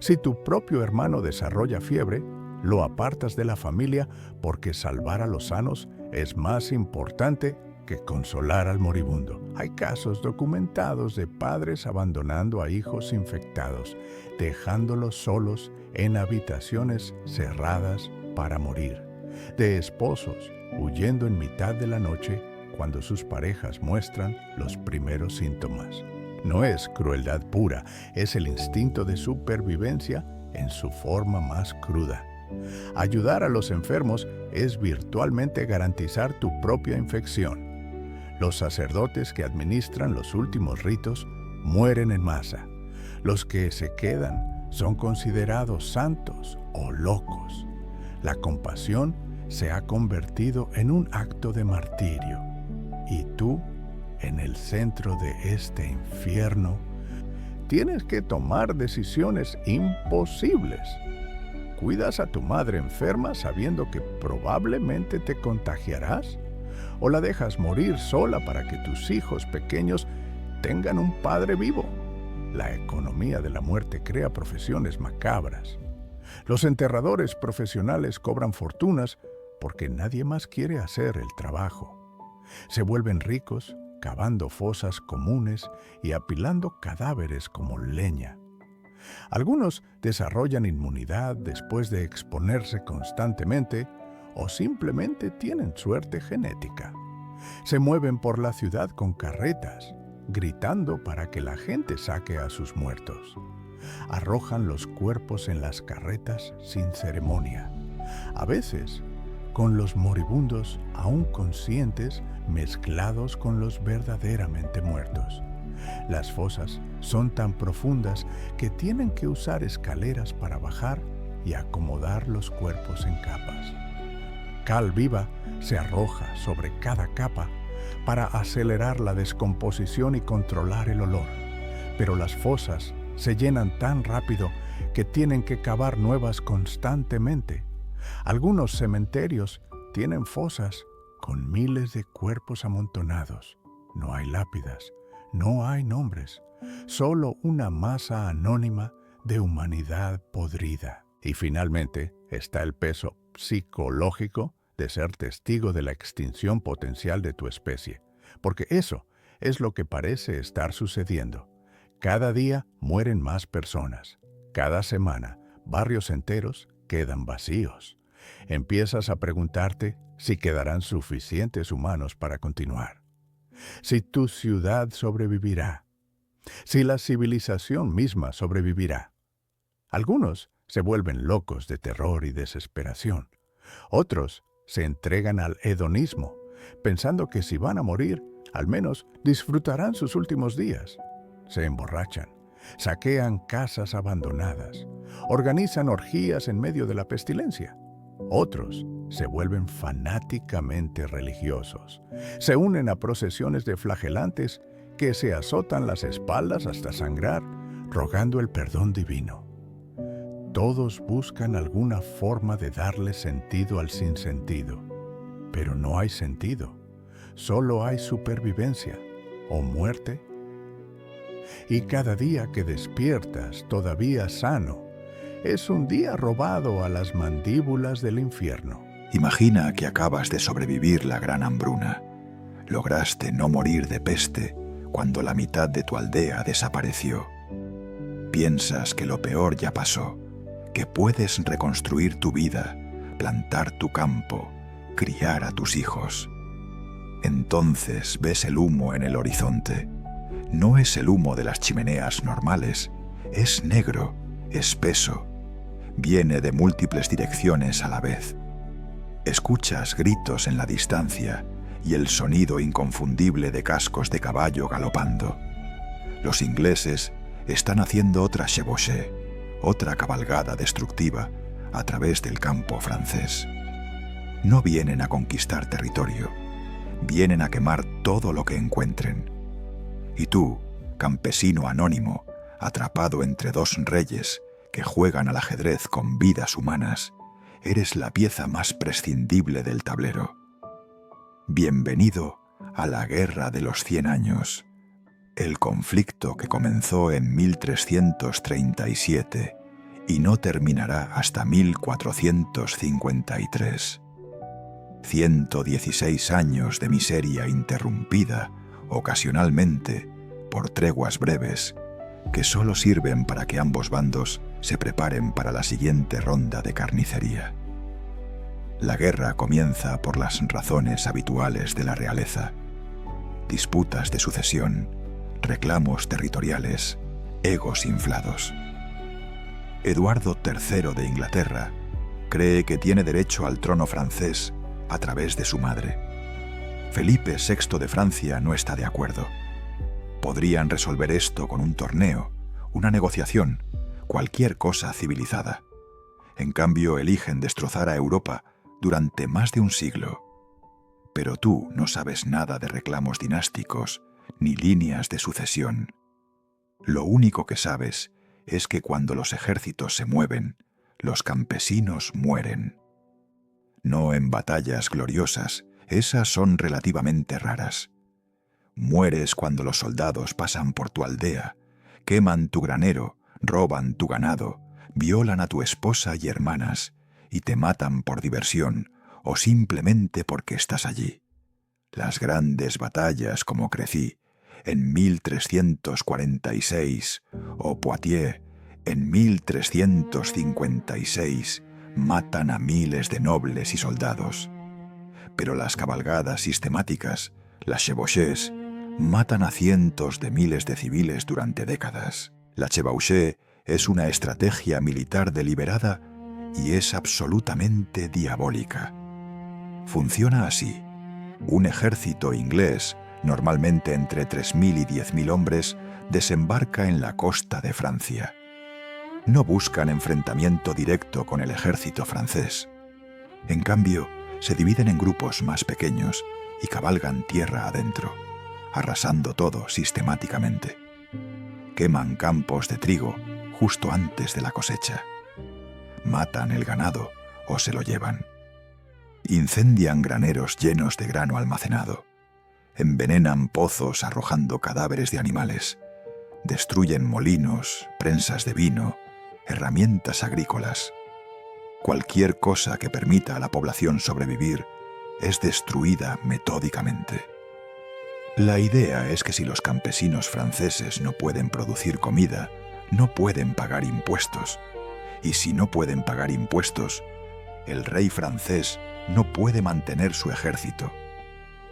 Si tu propio hermano desarrolla fiebre, lo apartas de la familia porque salvar a los sanos es más importante que consolar al moribundo. Hay casos documentados de padres abandonando a hijos infectados, dejándolos solos en habitaciones cerradas para morir, de esposos huyendo en mitad de la noche cuando sus parejas muestran los primeros síntomas. No es crueldad pura, es el instinto de supervivencia en su forma más cruda. Ayudar a los enfermos es virtualmente garantizar tu propia infección. Los sacerdotes que administran los últimos ritos mueren en masa. Los que se quedan son considerados santos o locos. La compasión se ha convertido en un acto de martirio. Y tú, en el centro de este infierno, tienes que tomar decisiones imposibles. ¿Cuidas a tu madre enferma sabiendo que probablemente te contagiarás? ¿O la dejas morir sola para que tus hijos pequeños tengan un padre vivo? La economía de la muerte crea profesiones macabras. Los enterradores profesionales cobran fortunas porque nadie más quiere hacer el trabajo. Se vuelven ricos cavando fosas comunes y apilando cadáveres como leña. Algunos desarrollan inmunidad después de exponerse constantemente o simplemente tienen suerte genética. Se mueven por la ciudad con carretas, gritando para que la gente saque a sus muertos. Arrojan los cuerpos en las carretas sin ceremonia. A veces, con los moribundos aún conscientes mezclados con los verdaderamente muertos. Las fosas son tan profundas que tienen que usar escaleras para bajar y acomodar los cuerpos en capas. Cal viva se arroja sobre cada capa para acelerar la descomposición y controlar el olor, pero las fosas se llenan tan rápido que tienen que cavar nuevas constantemente. Algunos cementerios tienen fosas con miles de cuerpos amontonados. No hay lápidas, no hay nombres, solo una masa anónima de humanidad podrida. Y finalmente está el peso psicológico de ser testigo de la extinción potencial de tu especie, porque eso es lo que parece estar sucediendo. Cada día mueren más personas. Cada semana, barrios enteros quedan vacíos. Empiezas a preguntarte si quedarán suficientes humanos para continuar. Si tu ciudad sobrevivirá. Si la civilización misma sobrevivirá. Algunos se vuelven locos de terror y desesperación. Otros se entregan al hedonismo, pensando que si van a morir, al menos disfrutarán sus últimos días. Se emborrachan, saquean casas abandonadas, organizan orgías en medio de la pestilencia. Otros se vuelven fanáticamente religiosos, se unen a procesiones de flagelantes que se azotan las espaldas hasta sangrar, rogando el perdón divino. Todos buscan alguna forma de darle sentido al sinsentido, pero no hay sentido, solo hay supervivencia o muerte. Y cada día que despiertas todavía sano, es un día robado a las mandíbulas del infierno. Imagina que acabas de sobrevivir la gran hambruna. Lograste no morir de peste cuando la mitad de tu aldea desapareció. Piensas que lo peor ya pasó, que puedes reconstruir tu vida, plantar tu campo, criar a tus hijos. Entonces ves el humo en el horizonte. No es el humo de las chimeneas normales, es negro, espeso. Viene de múltiples direcciones a la vez. Escuchas gritos en la distancia y el sonido inconfundible de cascos de caballo galopando. Los ingleses están haciendo otra chevauchée, otra cabalgada destructiva a través del campo francés. No vienen a conquistar territorio, vienen a quemar todo lo que encuentren. Y tú, campesino anónimo, atrapado entre dos reyes que juegan al ajedrez con vidas humanas, eres la pieza más prescindible del tablero. Bienvenido a la Guerra de los 100 años, el conflicto que comenzó en 1337 y no terminará hasta 1453. 116 años de miseria interrumpida, ocasionalmente, por treguas breves, que solo sirven para que ambos bandos se preparen para la siguiente ronda de carnicería. La guerra comienza por las razones habituales de la realeza: disputas de sucesión, reclamos territoriales, egos inflados. Eduardo III de Inglaterra cree que tiene derecho al trono francés a través de su madre. Felipe VI de Francia no está de acuerdo. Podrían resolver esto con un torneo, una negociación, cualquier cosa civilizada. En cambio, eligen destrozar a Europa durante más de un siglo. Pero tú no sabes nada de reclamos dinásticos ni líneas de sucesión. Lo único que sabes es que cuando los ejércitos se mueven, los campesinos mueren. No en batallas gloriosas, esas son relativamente raras. Mueres cuando los soldados pasan por tu aldea, queman tu granero, roban tu ganado, violan a tu esposa y hermanas y te matan por diversión o simplemente porque estás allí. Las grandes batallas como Crecy en 1346 o Poitiers en 1356 matan a miles de nobles y soldados. Pero las cabalgadas sistemáticas, las chevauchées, matan a cientos de miles de civiles durante décadas. La chevauchée es una estrategia militar deliberada y es absolutamente diabólica. Funciona así. Un ejército inglés, normalmente entre 3.000 y 10.000 hombres, desembarca en la costa de Francia. No buscan enfrentamiento directo con el ejército francés. En cambio, se dividen en grupos más pequeños y cabalgan tierra adentro, arrasando todo sistemáticamente. Queman campos de trigo justo antes de la cosecha. Matan el ganado o se lo llevan. Incendian graneros llenos de grano almacenado. Envenenan pozos arrojando cadáveres de animales. Destruyen molinos, prensas de vino, herramientas agrícolas. Cualquier cosa que permita a la población sobrevivir es destruida metódicamente. La idea es que si los campesinos franceses no pueden producir comida, no pueden pagar impuestos. Y si no pueden pagar impuestos, el rey francés no puede mantener su ejército.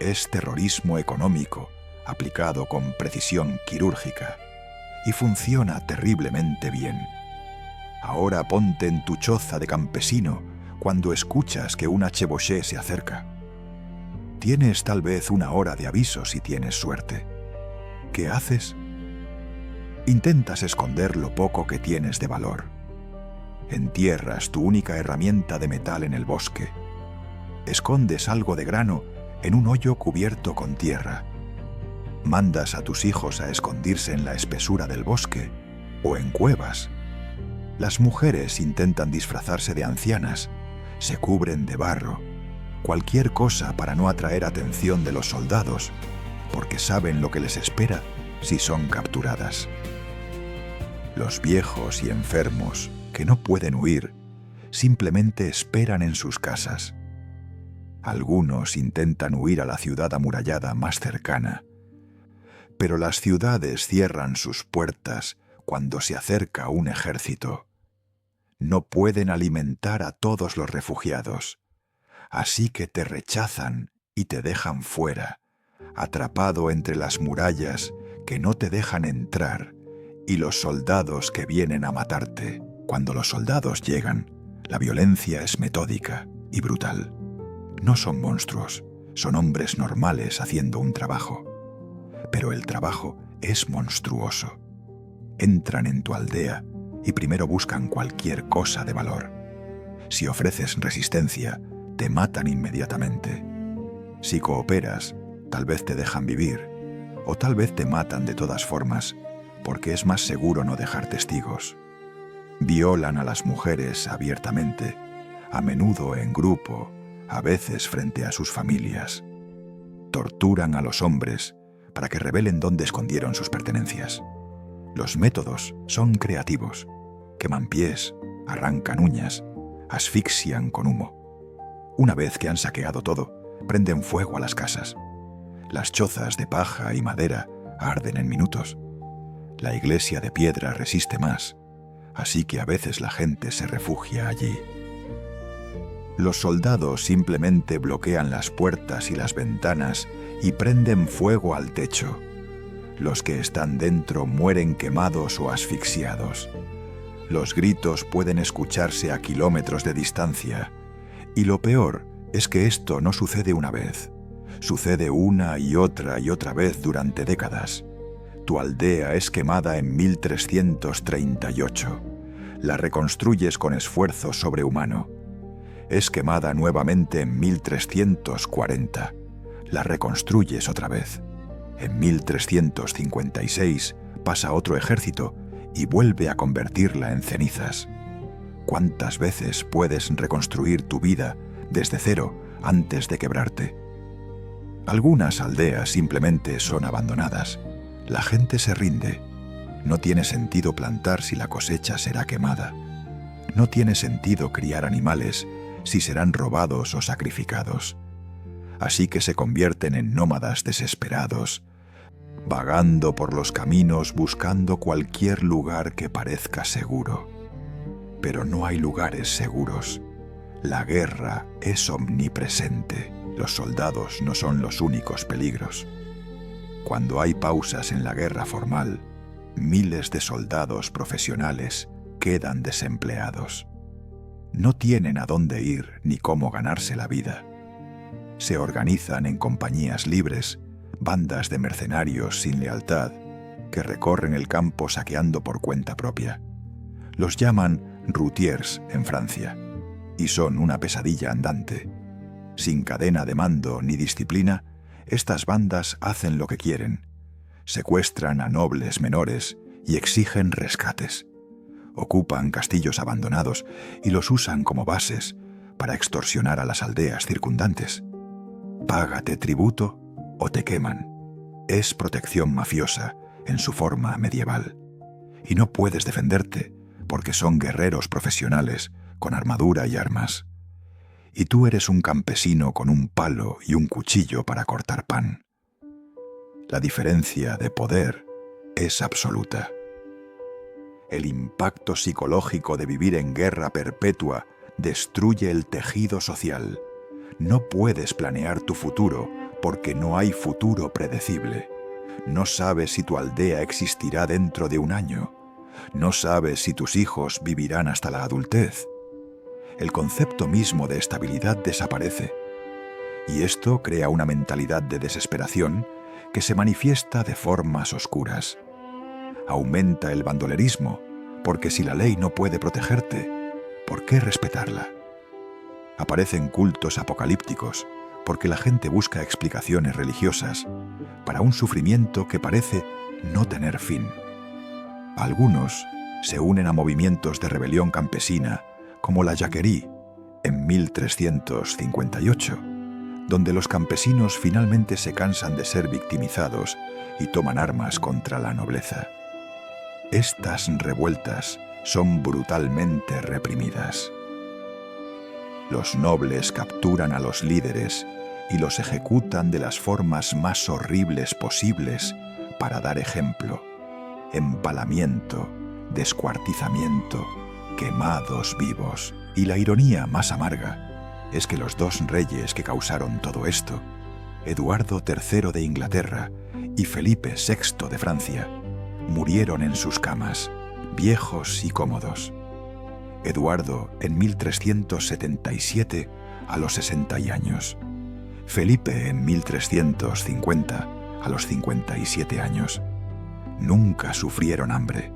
Es terrorismo económico aplicado con precisión quirúrgica y funciona terriblemente bien. Ahora ponte en tu choza de campesino cuando escuchas que una chevauchée se acerca. Tienes tal vez una hora de aviso si tienes suerte. ¿Qué haces? Intentas esconder lo poco que tienes de valor. Entierras tu única herramienta de metal en el bosque. Escondes algo de grano en un hoyo cubierto con tierra. Mandas a tus hijos a escondirse en la espesura del bosque o en cuevas. Las mujeres intentan disfrazarse de ancianas, se cubren de barro, cualquier cosa para no atraer atención de los soldados, porque saben lo que les espera si son capturadas. Los viejos y enfermos, que no pueden huir, simplemente esperan en sus casas. Algunos intentan huir a la ciudad amurallada más cercana, pero las ciudades cierran sus puertas cuando se acerca un ejército. No pueden alimentar a todos los refugiados, así que te rechazan y te dejan fuera, atrapado entre las murallas que no te dejan entrar y los soldados que vienen a matarte. Cuando los soldados llegan, la violencia es metódica y brutal. No son monstruos, son hombres normales haciendo un trabajo. Pero el trabajo es monstruoso. Entran en tu aldea y primero buscan cualquier cosa de valor. Si ofreces resistencia, te matan inmediatamente. Si cooperas, tal vez te dejan vivir, o tal vez te matan de todas formas, porque es más seguro no dejar testigos. Violan a las mujeres abiertamente, a menudo en grupo, a veces frente a sus familias. Torturan a los hombres para que revelen dónde escondieron sus pertenencias. Los métodos son creativos. Queman pies, arrancan uñas, asfixian con humo. Una vez que han saqueado todo, prenden fuego a las casas. Las chozas de paja y madera arden en minutos. La iglesia de piedra resiste más, así que a veces la gente se refugia allí. Los soldados simplemente bloquean las puertas y las ventanas y prenden fuego al techo. Los que están dentro mueren quemados o asfixiados. Los gritos pueden escucharse a kilómetros de distancia. Y lo peor es que esto no sucede una vez. Sucede una y otra vez durante décadas. Tu aldea es quemada en 1338. La reconstruyes con esfuerzo sobrehumano. Es quemada nuevamente en 1340. La reconstruyes otra vez. En 1356 pasa otro ejército y vuelve a convertirla en cenizas. ¿Cuántas veces puedes reconstruir tu vida desde cero antes de quebrarte? Algunas aldeas simplemente son abandonadas. La gente se rinde. No tiene sentido plantar si la cosecha será quemada. No tiene sentido criar animales si serán robados o sacrificados. Así que se convierten en nómadas desesperados, vagando por los caminos buscando cualquier lugar que parezca seguro. Pero no hay lugares seguros. La guerra es omnipresente. Los soldados no son los únicos peligros. Cuando hay pausas en la guerra formal, miles de soldados profesionales quedan desempleados. No tienen a dónde ir ni cómo ganarse la vida. Se organizan en compañías libres, bandas de mercenarios sin lealtad, que recorren el campo saqueando por cuenta propia. Los llaman routiers en Francia, y son una pesadilla andante. Sin cadena de mando ni disciplina, estas bandas hacen lo que quieren. Secuestran a nobles menores y exigen rescates. Ocupan castillos abandonados y los usan como bases para extorsionar a las aldeas circundantes. Págate tributo o te queman. Es protección mafiosa en su forma medieval. Y no puedes defenderte porque son guerreros profesionales con armadura y armas. Y tú eres un campesino con un palo y un cuchillo para cortar pan. La diferencia de poder es absoluta. El impacto psicológico de vivir en guerra perpetua destruye el tejido social. No puedes planear tu futuro porque no hay futuro predecible. No sabes si tu aldea existirá dentro de un año. No sabes si tus hijos vivirán hasta la adultez. El concepto mismo de estabilidad desaparece. Y esto crea una mentalidad de desesperación que se manifiesta de formas oscuras. Aumenta el bandolerismo, porque si la ley no puede protegerte, ¿por qué respetarla? Aparecen cultos apocalípticos, porque la gente busca explicaciones religiosas para un sufrimiento que parece no tener fin. Algunos se unen a movimientos de rebelión campesina, como la Jacquerie, en 1358, donde los campesinos finalmente se cansan de ser victimizados y toman armas contra la nobleza. Estas revueltas son brutalmente reprimidas. Los nobles capturan a los líderes y los ejecutan de las formas más horribles posibles para dar ejemplo. Empalamiento, descuartizamiento, quemados vivos. Y la ironía más amarga es que los dos reyes que causaron todo esto, Eduardo III de Inglaterra y Felipe VI de Francia, murieron en sus camas, viejos y cómodos. Eduardo, en 1377, a los 60 años. Felipe en 1350 a los 57 años. Nunca sufrieron hambre,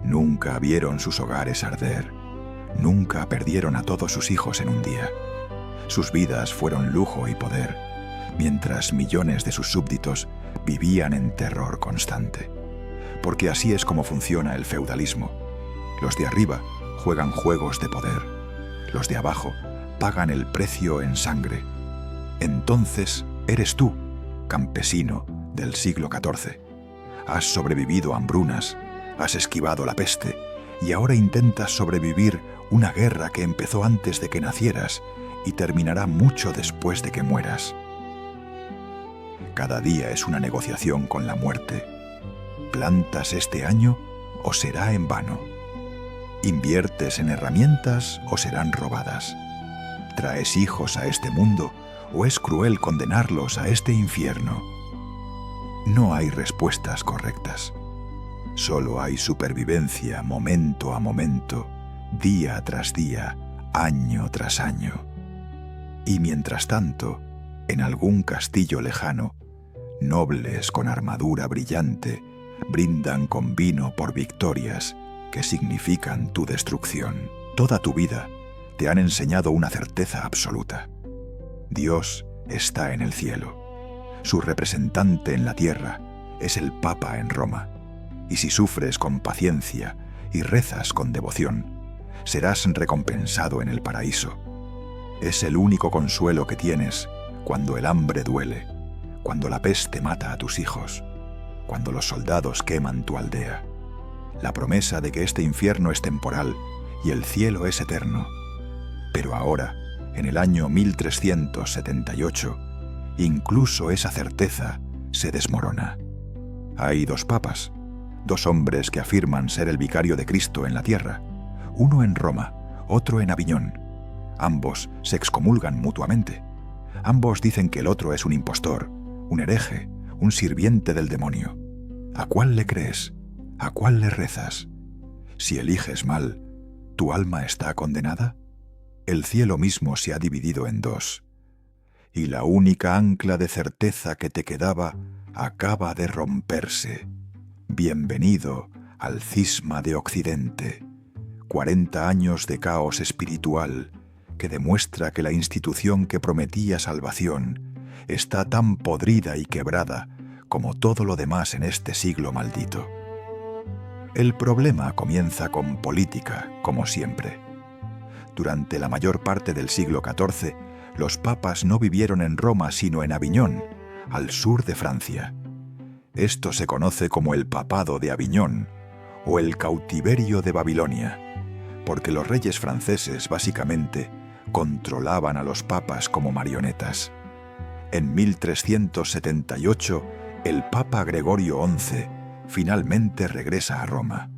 nunca vieron sus hogares arder, nunca perdieron a todos sus hijos en un día. Sus vidas fueron lujo y poder, mientras millones de sus súbditos vivían en terror constante. Porque así es como funciona el feudalismo. Los de arriba juegan juegos de poder, los de abajo pagan el precio en sangre. Entonces eres tú, campesino del siglo XIV. Has sobrevivido a hambrunas, has esquivado la peste y ahora intentas sobrevivir una guerra que empezó antes de que nacieras y terminará mucho después de que mueras. Cada día es una negociación con la muerte. ¿Plantas este año o será en vano? ¿Inviertes en herramientas o serán robadas? ¿Traes hijos a este mundo o es cruel condenarlos a este infierno? No hay respuestas correctas. Solo hay supervivencia momento a momento, día tras día, año tras año. Y mientras tanto, en algún castillo lejano, nobles con armadura brillante brindan con vino por victorias que significan tu destrucción. Toda tu vida te han enseñado una certeza absoluta. Dios está en el cielo. Su representante en la tierra es el Papa en Roma. Y si sufres con paciencia y rezas con devoción, serás recompensado en el paraíso. Es el único consuelo que tienes cuando el hambre duele, cuando la peste mata a tus hijos, cuando los soldados queman tu aldea. La promesa de que este infierno es temporal y el cielo es eterno. Pero ahora, en el año 1378, incluso esa certeza se desmorona. Hay dos papas, dos hombres que afirman ser el vicario de Cristo en la tierra, uno en Roma, otro en Aviñón. Ambos se excomulgan mutuamente. Ambos dicen que el otro es un impostor, un hereje, un sirviente del demonio. ¿A cuál le crees? ¿A cuál le rezas? Si eliges mal, ¿tu alma está condenada? El cielo mismo se ha dividido en dos, y la única ancla de certeza que te quedaba acaba de romperse. Bienvenido al cisma de Occidente. 40 años de caos espiritual que demuestra que la institución que prometía salvación está tan podrida y quebrada como todo lo demás en este siglo maldito. El problema comienza con política, como siempre. Durante la mayor parte del siglo XIV, los papas no vivieron en Roma sino en Aviñón, al sur de Francia. Esto se conoce como el Papado de Aviñón o el Cautiverio de Babilonia, porque los reyes franceses básicamente controlaban a los papas como marionetas. En 1378, el Papa Gregorio XI finalmente regresa a Roma.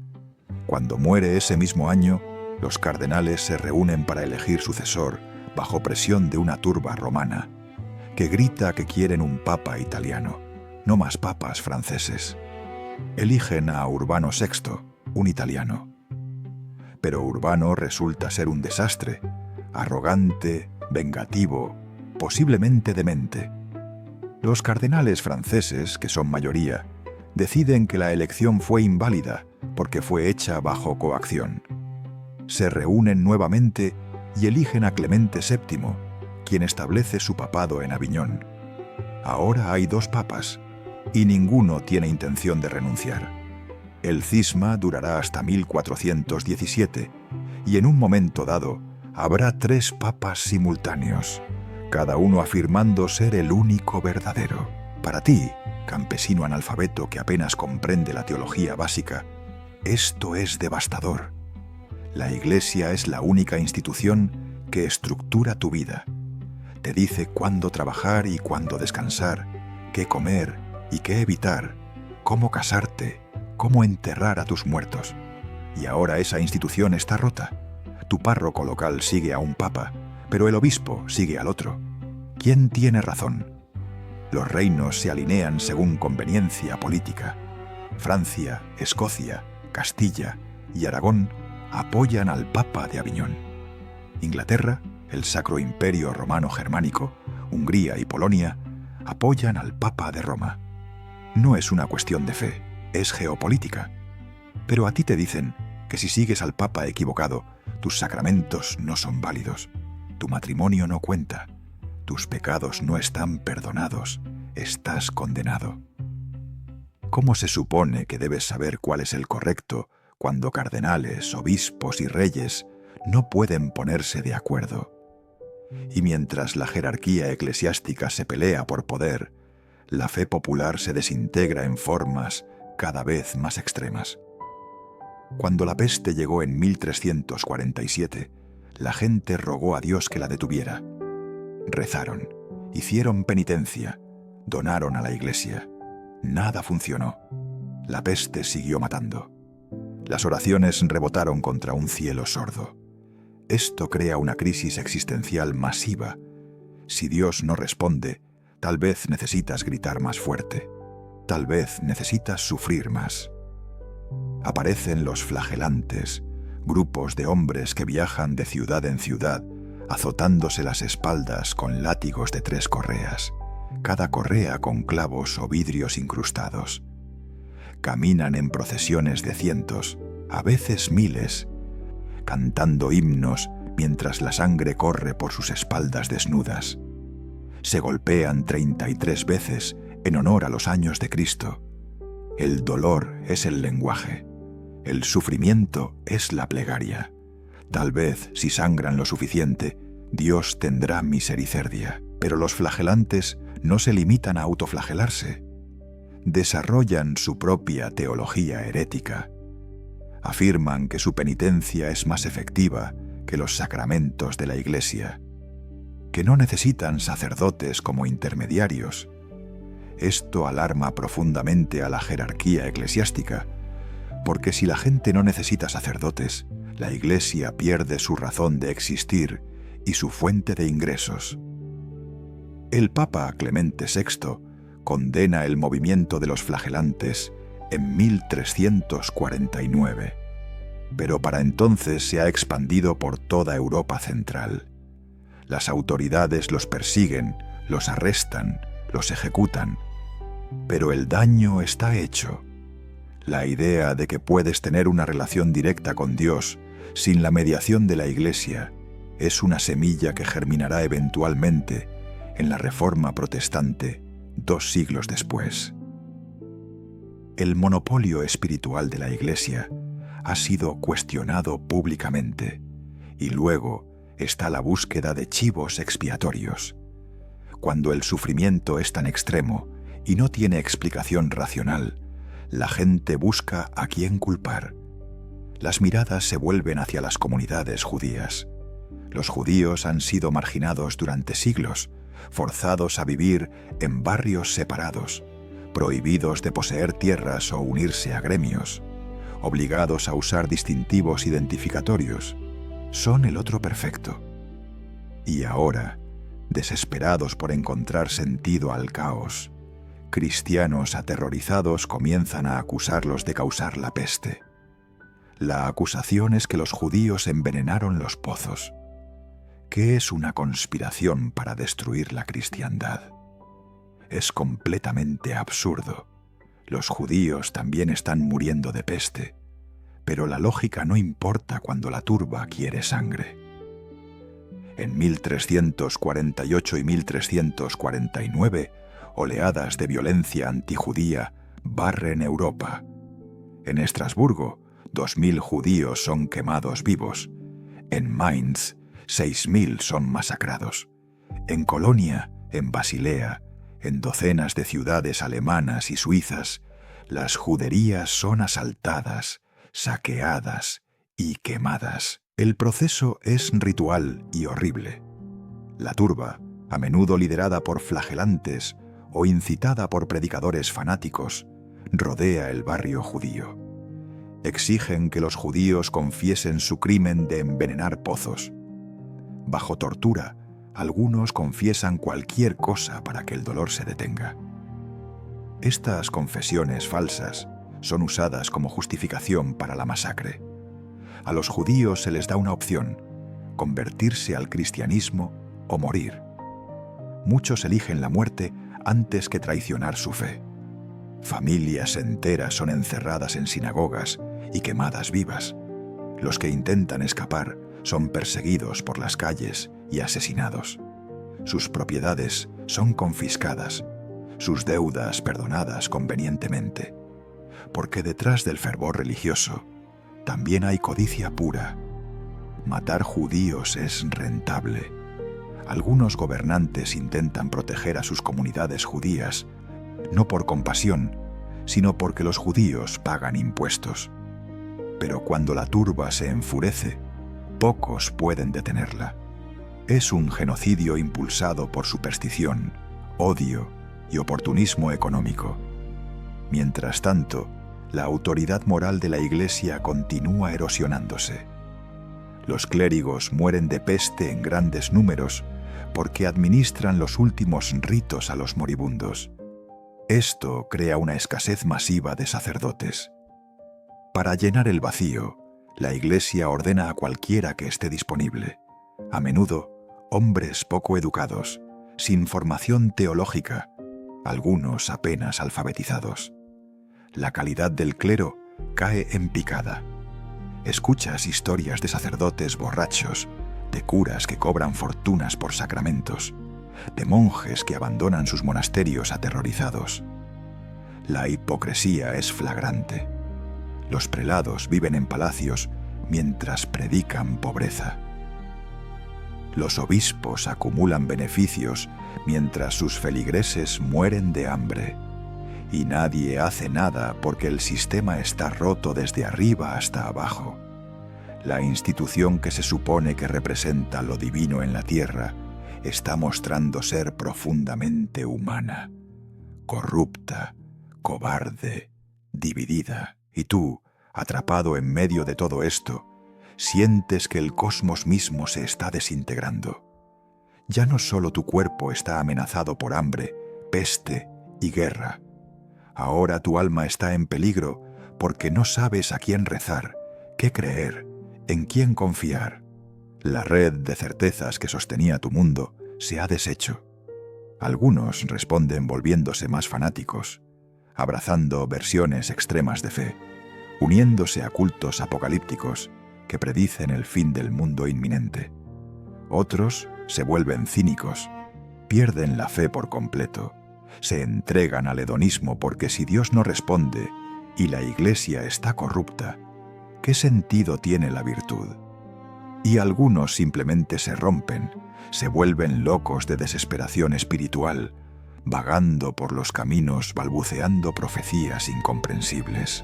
Cuando muere ese mismo año, los cardenales se reúnen para elegir sucesor bajo presión de una turba romana que grita que quieren un papa italiano, no más papas franceses. Eligen a Urbano VI, un italiano. Pero Urbano resulta ser un desastre, arrogante, vengativo, posiblemente demente. Los cardenales franceses, que son mayoría, deciden que la elección fue inválida porque fue hecha bajo coacción. Se reúnen nuevamente y eligen a Clemente VII, quien establece su papado en Aviñón. Ahora hay dos papas y ninguno tiene intención de renunciar. El cisma durará hasta 1417 y en un momento dado habrá 3 papas simultáneos, cada uno afirmando ser el único verdadero. Para ti, campesino analfabeto que apenas comprende la teología básica, esto es devastador. La Iglesia es la única institución que estructura tu vida. Te dice cuándo trabajar y cuándo descansar, qué comer y qué evitar, cómo casarte, cómo enterrar a tus muertos. Y ahora esa institución está rota. Tu párroco local sigue a un papa, pero el obispo sigue al otro. ¿Quién tiene razón? Los reinos se alinean según conveniencia política. Francia, Escocia, Castilla y Aragón apoyan al Papa de Aviñón. Inglaterra el Sacro Imperio Romano Germánico, Hungría y Polonia apoyan al Papa de Roma. No es una cuestión de fe, es geopolítica. Pero a ti te dicen que si sigues al Papa equivocado, tus sacramentos no son válidos, tu matrimonio no cuenta, tus pecados no están perdonados, estás condenado. ¿Cómo se supone que debes saber cuál es el correcto cuando cardenales, obispos y reyes no pueden ponerse de acuerdo? Y mientras la jerarquía eclesiástica se pelea por poder, la fe popular se desintegra en formas cada vez más extremas. Cuando la peste llegó en 1347, la gente rogó a Dios que la detuviera. Rezaron, hicieron penitencia, donaron a la iglesia. Nada funcionó. La peste siguió matando. Las oraciones rebotaron contra un cielo sordo. Esto crea una crisis existencial masiva. Si Dios no responde, tal vez necesitas gritar más fuerte. Tal vez necesitas sufrir más. Aparecen los flagelantes, grupos de hombres que viajan de ciudad en ciudad, azotándose las espaldas con látigos de 3 correas, cada correa con clavos o vidrios incrustados. Caminan en procesiones de cientos, a veces miles, cantando himnos mientras la sangre corre por sus espaldas desnudas. Se golpean 33 veces en honor a los años de Cristo. El dolor es el lenguaje. El sufrimiento es la plegaria. Tal vez, si sangran lo suficiente, Dios tendrá misericordia. Pero los flagelantes no se limitan a autoflagelarse. Desarrollan su propia teología herética. Afirman que su penitencia es más efectiva que los sacramentos de la Iglesia, que no necesitan sacerdotes como intermediarios. Esto alarma profundamente a la jerarquía eclesiástica, porque si la gente no necesita sacerdotes, la Iglesia pierde su razón de existir y su fuente de ingresos. El Papa Clemente VI condena el movimiento de los flagelantes en 1349, pero para entonces se ha expandido por toda Europa central. Las autoridades los persiguen, los arrestan, los ejecutan, pero el daño está hecho. La idea de que puedes tener una relación directa con Dios sin la mediación de la Iglesia es una semilla que germinará eventualmente en la Reforma Protestante 2 siglos después. El monopolio espiritual de la Iglesia ha sido cuestionado públicamente, y luego está la búsqueda de chivos expiatorios. Cuando el sufrimiento es tan extremo y no tiene explicación racional, la gente busca a quién culpar. Las miradas se vuelven hacia las comunidades judías. Los judíos han sido marginados durante siglos, forzados a vivir en barrios separados, prohibidos de poseer tierras o unirse a gremios, obligados a usar distintivos identificatorios. Son el otro perfecto. Y ahora, desesperados por encontrar sentido al caos, cristianos aterrorizados comienzan a acusarlos de causar la peste. La acusación es que los judíos envenenaron los pozos, que es una conspiración para destruir la cristiandad. Es completamente absurdo. Los judíos también están muriendo de peste, pero la lógica no importa cuando la turba quiere sangre. En 1348 y 1349, oleadas de violencia antijudía barren Europa. En Estrasburgo, 2000 judíos son quemados vivos. En Mainz, 6000 son masacrados. En Colonia, en Basilea, en docenas de ciudades alemanas y suizas, las juderías son asaltadas, saqueadas y quemadas. El proceso es ritual y horrible. La turba, a menudo liderada por flagelantes o incitada por predicadores fanáticos, rodea el barrio judío. Exigen que los judíos confiesen su crimen de envenenar pozos. Bajo tortura, algunos confiesan cualquier cosa para que el dolor se detenga. Estas confesiones falsas son usadas como justificación para la masacre. A los judíos se les da una opción: convertirse al cristianismo o morir. Muchos eligen la muerte antes que traicionar su fe. Familias enteras son encerradas en sinagogas y quemadas vivas. Los que intentan escapar son perseguidos por las calles y asesinados. Sus propiedades son confiscadas, sus deudas perdonadas convenientemente. Porque detrás del fervor religioso también hay codicia pura. Matar judíos es rentable. Algunos gobernantes intentan proteger a sus comunidades judías, no por compasión, sino porque los judíos pagan impuestos. Pero cuando la turba se enfurece, pocos pueden detenerla. Es un genocidio impulsado por superstición, odio y oportunismo económico. Mientras tanto, la autoridad moral de la Iglesia continúa erosionándose. Los clérigos mueren de peste en grandes números porque administran los últimos ritos a los moribundos. Esto crea una escasez masiva de sacerdotes. Para llenar el vacío, la Iglesia ordena a cualquiera que esté disponible, a menudo hombres poco educados, sin formación teológica, algunos apenas alfabetizados. La calidad del clero cae en picada. Escuchas historias de sacerdotes borrachos, de curas que cobran fortunas por sacramentos, de monjes que abandonan sus monasterios aterrorizados. La hipocresía es flagrante. Los prelados viven en palacios mientras predican pobreza. Los obispos acumulan beneficios mientras sus feligreses mueren de hambre. Y nadie hace nada porque el sistema está roto desde arriba hasta abajo. La institución que se supone que representa lo divino en la tierra está mostrando ser profundamente humana, corrupta, cobarde, dividida. Y tú, atrapado en medio de todo esto, sientes que el cosmos mismo se está desintegrando. Ya no solo tu cuerpo está amenazado por hambre, peste y guerra. Ahora tu alma está en peligro porque no sabes a quién rezar, qué creer, en quién confiar. La red de certezas que sostenía tu mundo se ha deshecho. Algunos responden volviéndose más fanáticos, abrazando versiones extremas de fe, uniéndose a cultos apocalípticos que predicen el fin del mundo inminente. Otros se vuelven cínicos, pierden la fe por completo, se entregan al hedonismo porque si Dios no responde y la Iglesia está corrupta, ¿qué sentido tiene la virtud? Y algunos simplemente se rompen, se vuelven locos de desesperación espiritual, vagando por los caminos balbuceando profecías incomprensibles.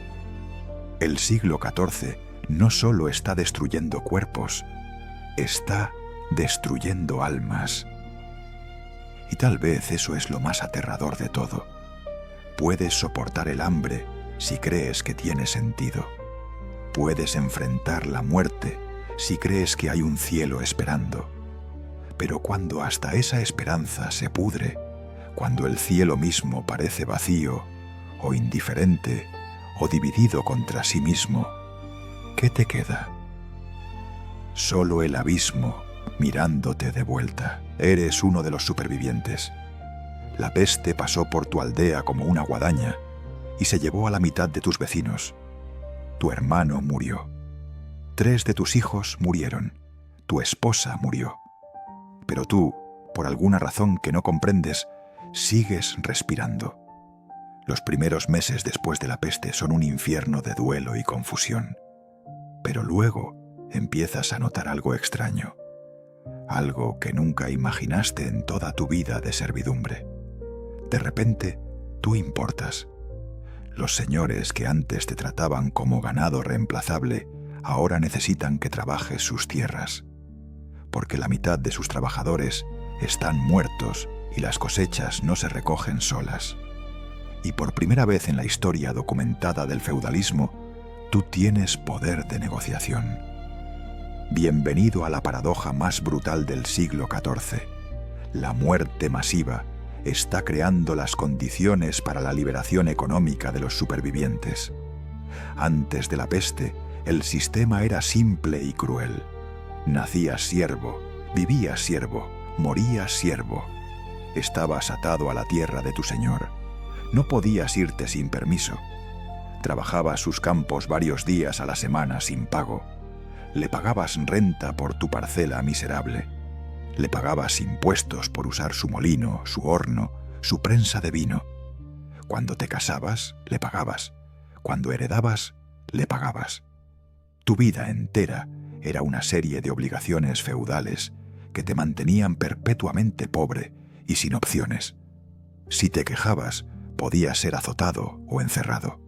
El siglo XIV no solo está destruyendo cuerpos, está destruyendo almas. Y tal vez eso es lo más aterrador de todo. Puedes soportar el hambre si crees que tiene sentido. Puedes enfrentar la muerte si crees que hay un cielo esperando. Pero cuando hasta esa esperanza se pudre, cuando el cielo mismo parece vacío, o indiferente, o dividido contra sí mismo, ¿qué te queda? Solo el abismo mirándote de vuelta. Eres uno de los supervivientes. La peste pasó por tu aldea como una guadaña y se llevó a la mitad de tus vecinos. Tu hermano murió. 3 de tus hijos murieron. Tu esposa murió. Pero tú, por alguna razón que no comprendes, sigues respirando. Los primeros meses después de la peste son un infierno de duelo y confusión. Pero luego empiezas a notar algo extraño. Algo que nunca imaginaste en toda tu vida de servidumbre. De repente, tú importas. Los señores que antes te trataban como ganado reemplazable, ahora necesitan que trabajes sus tierras. Porque la mitad de sus trabajadores están muertos y las cosechas no se recogen solas. Y por primera vez en la historia documentada del feudalismo, tú tienes poder de negociación. Bienvenido a la paradoja más brutal del siglo XIV. La muerte masiva está creando las condiciones para la liberación económica de los supervivientes. Antes de la peste, el sistema era simple y cruel. Nacías siervo, vivías siervo, morías siervo. Estabas atado a la tierra de tu señor. No podías irte sin permiso. Trabajabas sus campos varios días a la semana sin pago. Le pagabas renta por tu parcela miserable. Le pagabas impuestos por usar su molino, su horno, su prensa de vino. Cuando te casabas, le pagabas. Cuando heredabas, le pagabas. Tu vida entera era una serie de obligaciones feudales que te mantenían perpetuamente pobre y sin opciones. Si te quejabas, podías ser azotado o encerrado.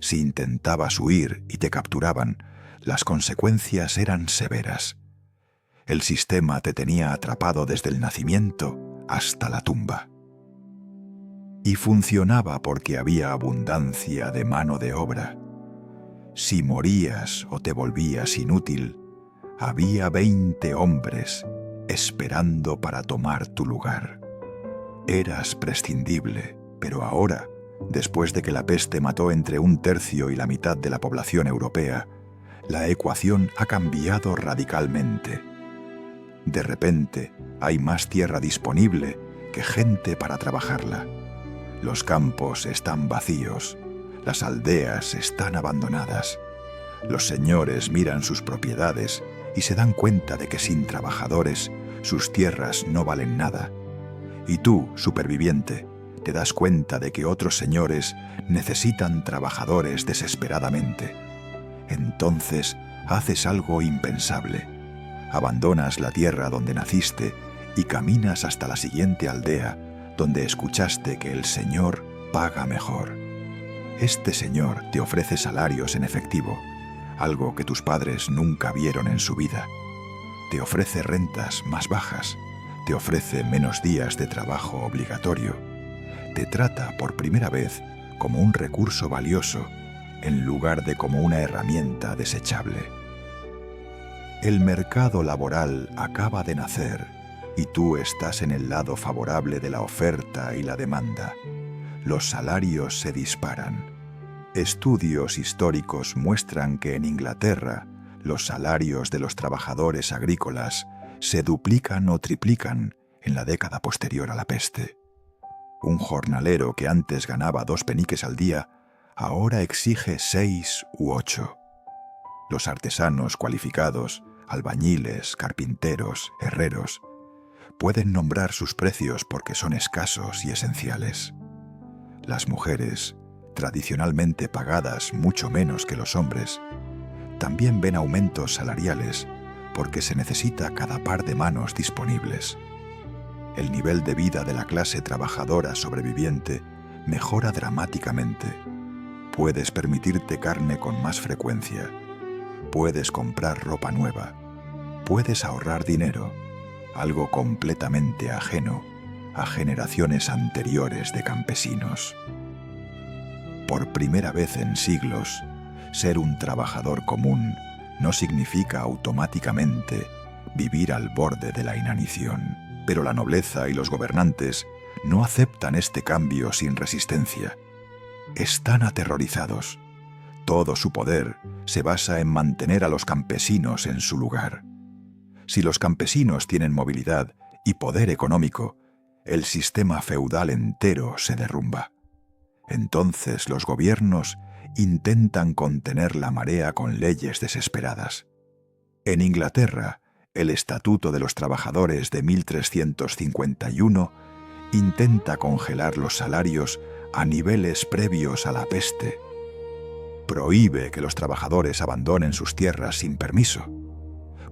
Si intentabas huir y te capturaban, las consecuencias eran severas. El sistema te tenía atrapado desde el nacimiento hasta la tumba. Y funcionaba porque había abundancia de mano de obra. Si morías o te volvías inútil, había 20 hombres esperando para tomar tu lugar. Eras prescindible, pero ahora, después de que la peste mató entre 1/3 y la mitad de la población europea, la ecuación ha cambiado radicalmente. De repente, hay más tierra disponible que gente para trabajarla. Los campos están vacíos, las aldeas están abandonadas. Los señores miran sus propiedades y se dan cuenta de que sin trabajadores sus tierras no valen nada. Y tú, superviviente, te das cuenta de que otros señores necesitan trabajadores desesperadamente. Entonces haces algo impensable. Abandonas la tierra donde naciste y caminas hasta la siguiente aldea donde escuchaste que el señor paga mejor. Este señor te ofrece salarios en efectivo, algo que tus padres nunca vieron en su vida. Te ofrece rentas más bajas, te ofrece menos días de trabajo obligatorio. Te trata por primera vez como un recurso valioso en lugar de como una herramienta desechable. El mercado laboral acaba de nacer y tú estás en el lado favorable de la oferta y la demanda. Los salarios se disparan. Estudios históricos muestran que en Inglaterra los salarios de los trabajadores agrícolas se duplican o triplican en la década posterior a la peste. Un jornalero que antes ganaba 2 peniques al día, ahora exige 6 u 8. Los artesanos cualificados, albañiles, carpinteros, herreros, pueden nombrar sus precios porque son escasos y esenciales. Las mujeres, tradicionalmente pagadas mucho menos que los hombres, también ven aumentos salariales porque se necesita cada par de manos disponibles. El nivel de vida de la clase trabajadora sobreviviente mejora dramáticamente. Puedes permitirte carne con más frecuencia. Puedes comprar ropa nueva. Puedes ahorrar dinero, algo completamente ajeno a generaciones anteriores de campesinos. Por primera vez en siglos, ser un trabajador común no significa automáticamente vivir al borde de la inanición. Pero la nobleza y los gobernantes no aceptan este cambio sin resistencia. Están aterrorizados. Todo su poder se basa en mantener a los campesinos en su lugar. Si los campesinos tienen movilidad y poder económico, el sistema feudal entero se derrumba. Entonces los gobiernos intentan contener la marea con leyes desesperadas. En Inglaterra, el Estatuto de los Trabajadores de 1351 intenta congelar los salarios a niveles previos a la peste. Prohíbe que los trabajadores abandonen sus tierras sin permiso.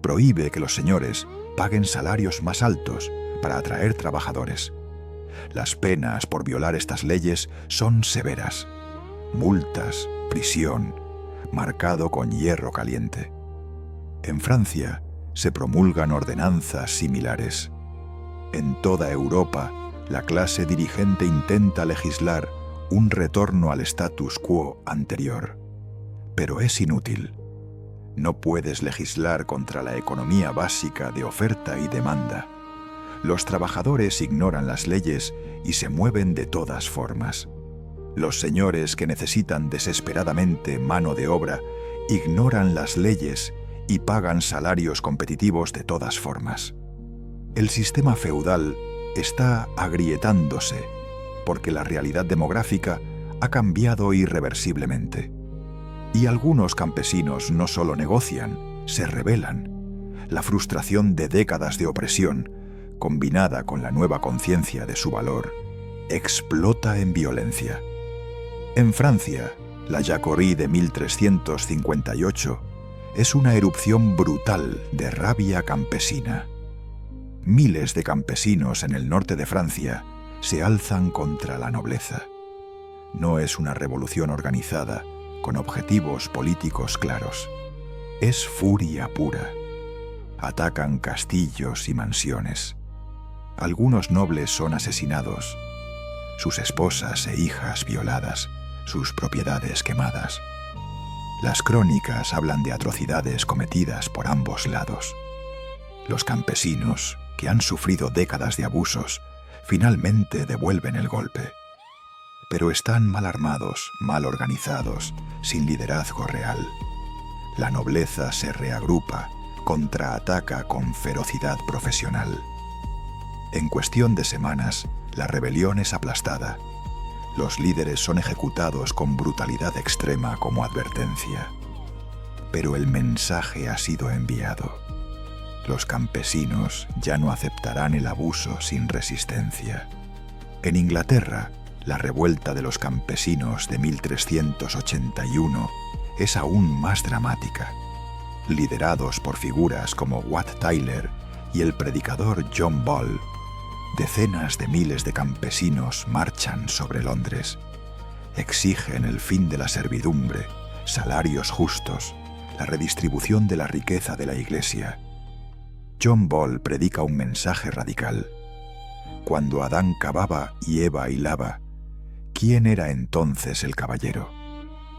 Prohíbe que los señores paguen salarios más altos para atraer trabajadores. Las penas por violar estas leyes son severas. Multas, prisión, marcado con hierro caliente. En Francia se promulgan ordenanzas similares. En toda Europa, la clase dirigente intenta legislar un retorno al status quo anterior. Pero es inútil. No puedes legislar contra la economía básica de oferta y demanda. Los trabajadores ignoran las leyes y se mueven de todas formas. Los señores que necesitan desesperadamente mano de obra ignoran las leyes y pagan salarios competitivos de todas formas. El sistema feudal está agrietándose porque la realidad demográfica ha cambiado irreversiblemente. Y algunos campesinos no solo negocian, se rebelan. La frustración de décadas de opresión, combinada con la nueva conciencia de su valor, explota en violencia. En Francia, la Jacquerie de 1358 es una erupción brutal de rabia campesina. Miles de campesinos en el norte de Francia se alzan contra la nobleza. No es una revolución organizada, con objetivos políticos claros. Es furia pura. Atacan castillos y mansiones. Algunos nobles son asesinados, sus esposas e hijas violadas, sus propiedades quemadas. Las crónicas hablan de atrocidades cometidas por ambos lados. Los campesinos, que han sufrido décadas de abusos, finalmente devuelven el golpe. Pero están mal armados, mal organizados, sin liderazgo real. La nobleza se reagrupa, contraataca con ferocidad profesional. En cuestión de semanas, la rebelión es aplastada. Los líderes son ejecutados con brutalidad extrema como advertencia. Pero el mensaje ha sido enviado. Los campesinos ya no aceptarán el abuso sin resistencia. En Inglaterra, la revuelta de los campesinos de 1381 es aún más dramática. Liderados por figuras como Wat Tyler y el predicador John Ball, decenas de miles de campesinos marchan sobre Londres. Exigen el fin de la servidumbre, salarios justos, la redistribución de la riqueza de la Iglesia. John Ball predica un mensaje radical. Cuando Adán cavaba y Eva hilaba, ¿quién era entonces el caballero?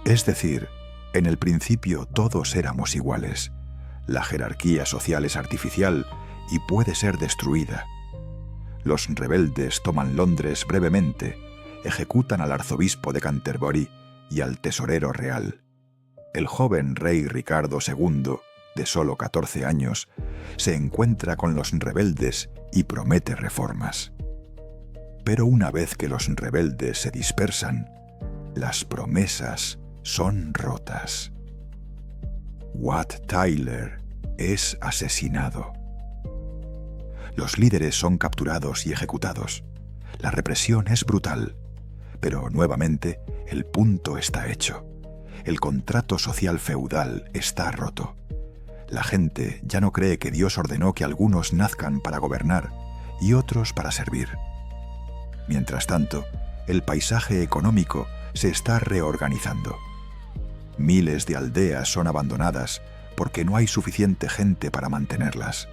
Es decir, en el principio todos éramos iguales. La jerarquía social es artificial y puede ser destruida. Los rebeldes toman Londres brevemente, ejecutan al arzobispo de Canterbury y al tesorero real. El joven rey Ricardo II, de solo 14 años, se encuentra con los rebeldes y promete reformas. Pero una vez que los rebeldes se dispersan, las promesas son rotas. Wat Tyler es asesinado. Los líderes son capturados y ejecutados. La represión es brutal, pero nuevamente el punto está hecho. El contrato social feudal está roto. La gente ya no cree que Dios ordenó que algunos nazcan para gobernar y otros para servir. Mientras tanto, el paisaje económico se está reorganizando. Miles de aldeas son abandonadas porque no hay suficiente gente para mantenerlas.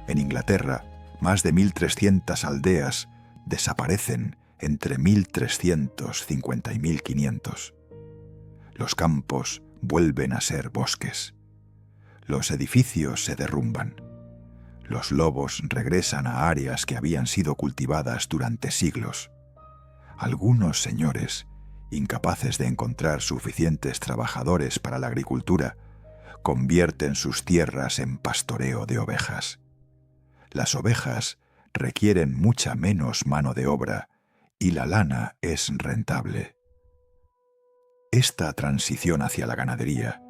En Inglaterra, más de 1.300 aldeas desaparecen entre 1.350 y 1.500. Los campos vuelven a ser bosques. Los edificios se derrumban. Los lobos regresan a áreas que habían sido cultivadas durante siglos. Algunos señores, incapaces de encontrar suficientes trabajadores para la agricultura, convierten sus tierras en pastoreo de ovejas. Las ovejas requieren mucha menos mano de obra y la lana es rentable. Esta transición hacia la ganadería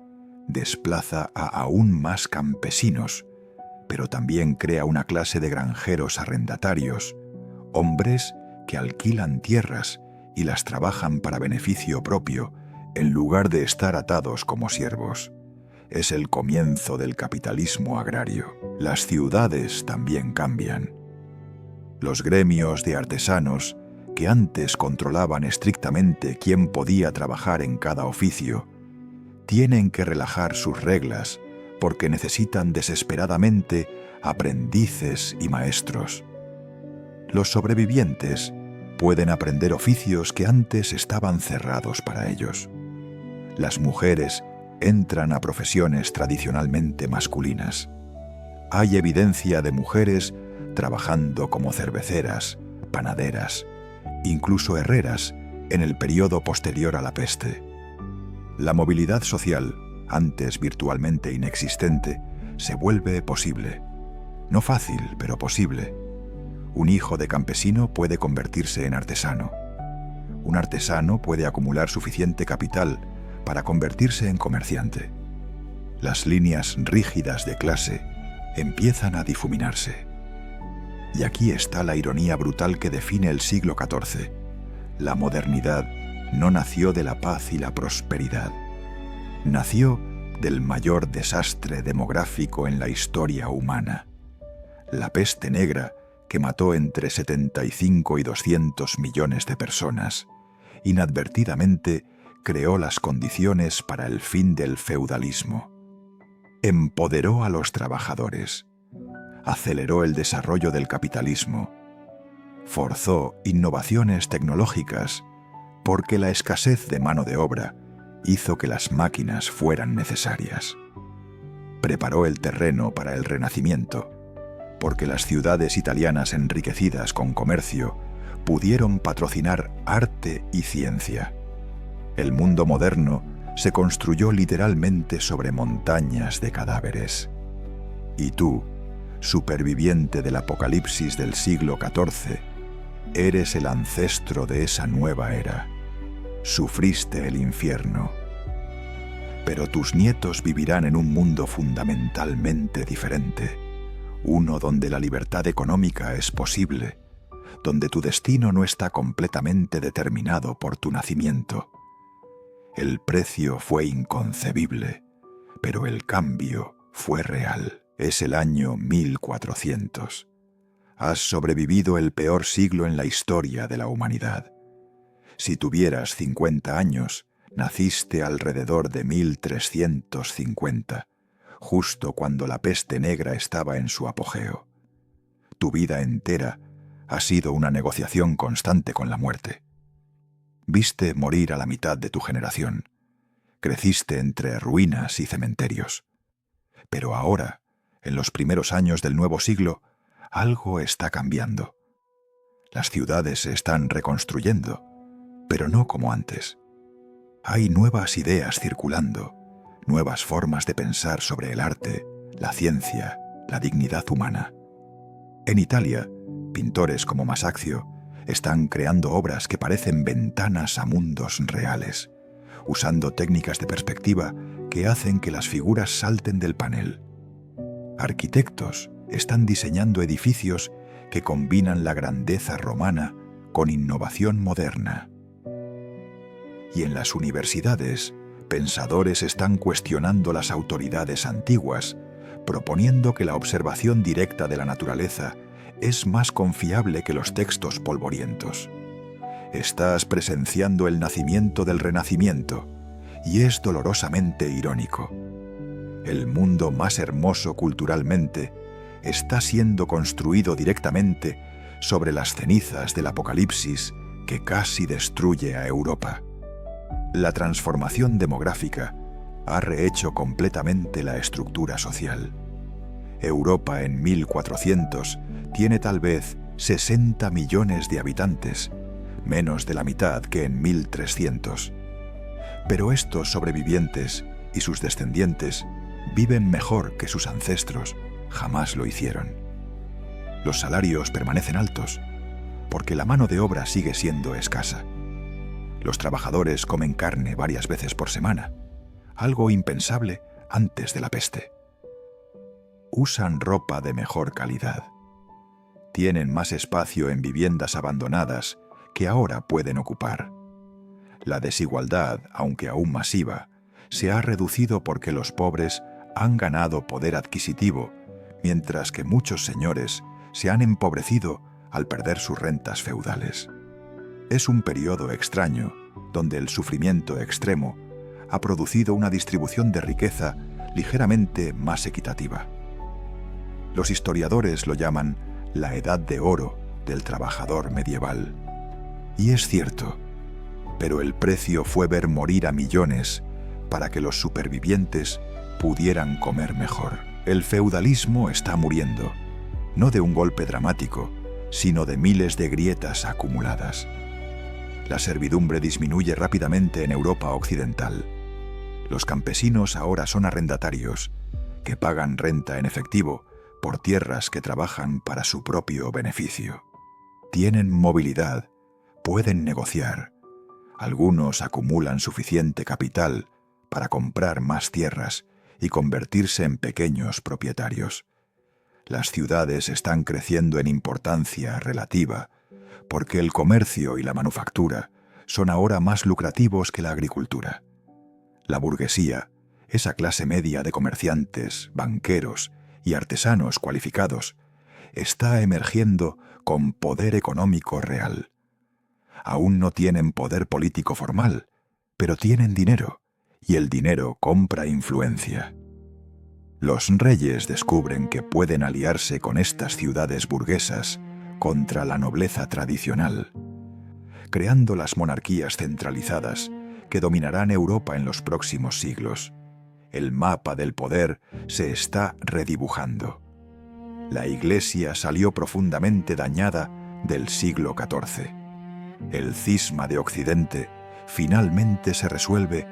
desplaza a aún más campesinos, pero también crea una clase de granjeros arrendatarios, hombres que alquilan tierras y las trabajan para beneficio propio en lugar de estar atados como siervos. Es el comienzo del capitalismo agrario. Las ciudades también cambian. Los gremios de artesanos, que antes controlaban estrictamente quién podía trabajar en cada oficio, tienen que relajar sus reglas porque necesitan desesperadamente aprendices y maestros. Los sobrevivientes pueden aprender oficios que antes estaban cerrados para ellos. Las mujeres entran a profesiones tradicionalmente masculinas. Hay evidencia de mujeres trabajando como cerveceras, panaderas, incluso herreras en el periodo posterior a la peste. La movilidad social antes virtualmente inexistente, se vuelve posible. No fácil, pero posible. Un hijo de campesino puede convertirse en artesano. Un artesano puede acumular suficiente capital para convertirse en comerciante. Las líneas rígidas de clase empiezan a difuminarse. Y aquí está la ironía brutal que define el siglo XIV. La modernidad no nació de la paz y la prosperidad. Nació del mayor desastre demográfico en la historia humana. La peste negra, que mató entre 75 y 200 millones de personas, inadvertidamente creó las condiciones para el fin del feudalismo. Empoderó a los trabajadores, aceleró el desarrollo del capitalismo, forzó innovaciones tecnológicas porque la escasez de mano de obra hizo que las máquinas fueran necesarias. Preparó el terreno para el Renacimiento, porque las ciudades italianas enriquecidas con comercio pudieron patrocinar arte y ciencia. El mundo moderno se construyó literalmente sobre montañas de cadáveres. Y tú, superviviente del apocalipsis del siglo XIV, eres el ancestro de esa nueva era. Sufriste el infierno. Pero tus nietos vivirán en un mundo fundamentalmente diferente. Uno donde la libertad económica es posible, donde tu destino no está completamente determinado por tu nacimiento. El precio fue inconcebible, pero el cambio fue real. Es el año 1400. Has sobrevivido el peor siglo en la historia de la humanidad. Si tuvieras 50 años, naciste alrededor de 1350, justo cuando la peste negra estaba en su apogeo. Tu vida entera ha sido una negociación constante con la muerte. Viste morir a la mitad de tu generación. Creciste entre ruinas y cementerios. Pero ahora, en los primeros años del nuevo siglo, algo está cambiando. Las ciudades se están reconstruyendo, pero no como antes. Hay nuevas ideas circulando, nuevas formas de pensar sobre el arte, la ciencia, la dignidad humana. En Italia, pintores como Masaccio están creando obras que parecen ventanas a mundos reales, usando técnicas de perspectiva que hacen que las figuras salten del panel. Arquitectos están diseñando edificios que combinan la grandeza romana con innovación moderna. Y en las universidades, pensadores están cuestionando las autoridades antiguas, proponiendo que la observación directa de la naturaleza es más confiable que los textos polvorientos. Estás presenciando el nacimiento del Renacimiento, y es dolorosamente irónico. El mundo más hermoso culturalmente está siendo construido directamente sobre las cenizas del apocalipsis que casi destruye a Europa. La transformación demográfica ha rehecho completamente la estructura social. Europa en 1400 tiene tal vez 60 millones de habitantes, menos de la mitad que en 1300. Pero estos sobrevivientes y sus descendientes viven mejor que sus ancestros jamás lo hicieron. Los salarios permanecen altos, porque la mano de obra sigue siendo escasa. Los trabajadores comen carne varias veces por semana, algo impensable antes de la peste. Usan ropa de mejor calidad. Tienen más espacio en viviendas abandonadas que ahora pueden ocupar. La desigualdad, aunque aún masiva, se ha reducido porque los pobres han ganado poder adquisitivo, mientras que muchos señores se han empobrecido al perder sus rentas feudales. Es un periodo extraño, donde el sufrimiento extremo ha producido una distribución de riqueza ligeramente más equitativa. Los historiadores lo llaman la Edad de Oro del trabajador medieval. Y es cierto, pero el precio fue ver morir a millones para que los supervivientes pudieran comer mejor. El feudalismo está muriendo, no de un golpe dramático, sino de miles de grietas acumuladas. La servidumbre disminuye rápidamente en Europa occidental. Los campesinos ahora son arrendatarios, que pagan renta en efectivo por tierras que trabajan para su propio beneficio. Tienen movilidad, pueden negociar. Algunos acumulan suficiente capital para comprar más tierras y convertirse en pequeños propietarios. Las ciudades están creciendo en importancia relativa porque el comercio y la manufactura son ahora más lucrativos que la agricultura. La burguesía, esa clase media de comerciantes, banqueros y artesanos cualificados, está emergiendo con poder económico real. Aún no tienen poder político formal, pero tienen dinero, y el dinero compra influencia. Los reyes descubren que pueden aliarse con estas ciudades burguesas contra la nobleza tradicional, creando las monarquías centralizadas que dominarán Europa en los próximos siglos. El mapa del poder se está redibujando. La Iglesia salió profundamente dañada del siglo XIV. El cisma de Occidente finalmente se resuelve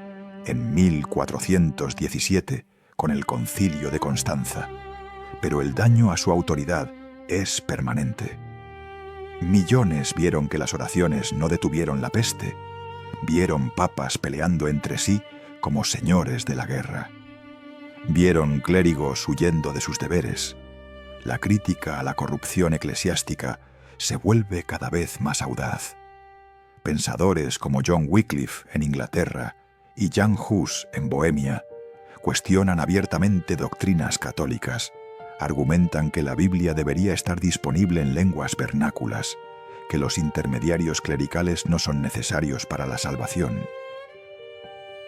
en 1417 con el Concilio de Constanza, pero el daño a su autoridad es permanente. Millones vieron que las oraciones no detuvieron la peste, vieron papas peleando entre sí como señores de la guerra. Vieron clérigos huyendo de sus deberes. La crítica a la corrupción eclesiástica se vuelve cada vez más audaz. Pensadores como John Wycliffe en Inglaterra y Jan Hus en Bohemia cuestionan abiertamente doctrinas católicas, argumentan que la Biblia debería estar disponible en lenguas vernáculas, que los intermediarios clericales no son necesarios para la salvación.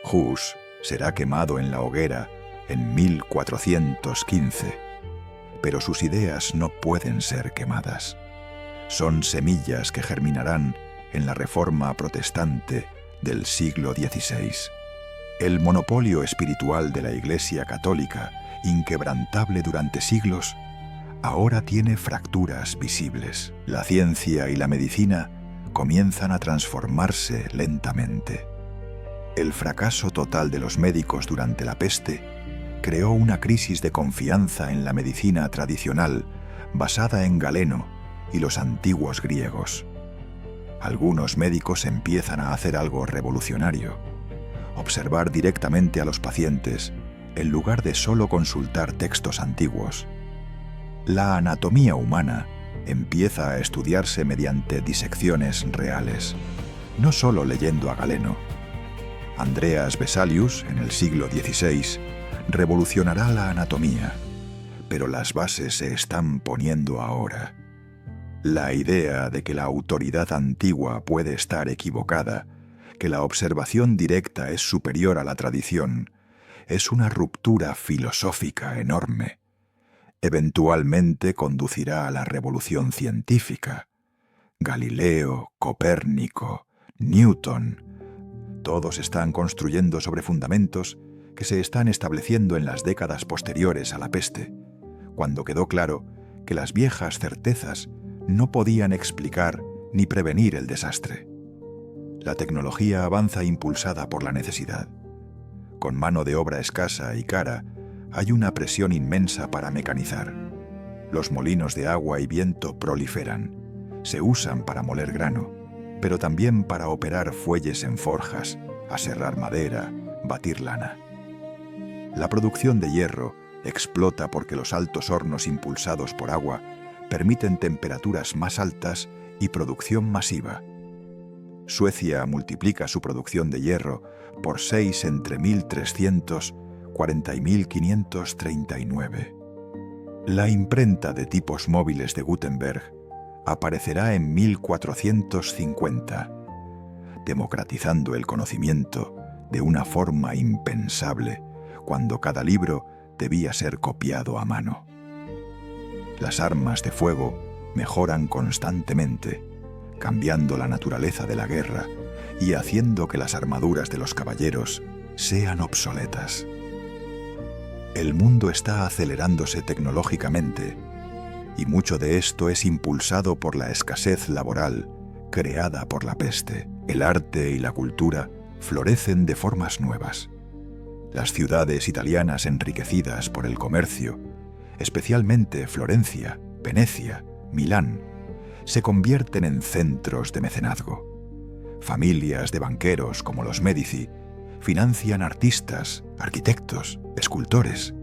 Hus será quemado en la hoguera en 1415, pero sus ideas no pueden ser quemadas. Son semillas que germinarán en la Reforma protestante del siglo XVI. El monopolio espiritual de la Iglesia católica, inquebrantable durante siglos, ahora tiene fracturas visibles. La ciencia y la medicina comienzan a transformarse lentamente. El fracaso total de los médicos durante la peste creó una crisis de confianza en la medicina tradicional basada en Galeno y los antiguos griegos. Algunos médicos empiezan a hacer algo revolucionario: observar directamente a los pacientes en lugar de solo consultar textos antiguos. La anatomía humana empieza a estudiarse mediante disecciones reales, no solo leyendo a Galeno. Andreas Vesalius, en el siglo XVI, revolucionará la anatomía, pero las bases se están poniendo ahora. La idea de que la autoridad antigua puede estar equivocada, que la observación directa es superior a la tradición, es una ruptura filosófica enorme. Eventualmente conducirá a la revolución científica. Galileo, Copérnico, Newton, todos están construyendo sobre fundamentos que se están estableciendo en las décadas posteriores a la peste, cuando quedó claro que las viejas certezas no podían explicar ni prevenir el desastre. La tecnología avanza impulsada por la necesidad. Con mano de obra escasa y cara, hay una presión inmensa para mecanizar. Los molinos de agua y viento proliferan. Se usan para moler grano, pero también para operar fuelles en forjas, aserrar madera, batir lana. La producción de hierro explota porque los altos hornos impulsados por agua permiten temperaturas más altas y producción masiva. Suecia multiplica su producción de hierro por 6 entre 1340 y 1539. La imprenta de tipos móviles de Gutenberg aparecerá en 1450, democratizando el conocimiento de una forma impensable cuando cada libro debía ser copiado a mano. Las armas de fuego mejoran constantemente, cambiando la naturaleza de la guerra y haciendo que las armaduras de los caballeros sean obsoletas. El mundo está acelerándose tecnológicamente, y mucho de esto es impulsado por la escasez laboral creada por la peste. El arte y la cultura florecen de formas nuevas. Las ciudades italianas enriquecidas por el comercio, especialmente Florencia, Venecia, Milán, se convierten en centros de mecenazgo. Familias de banqueros como los Médici financian artistas, arquitectos, escultores.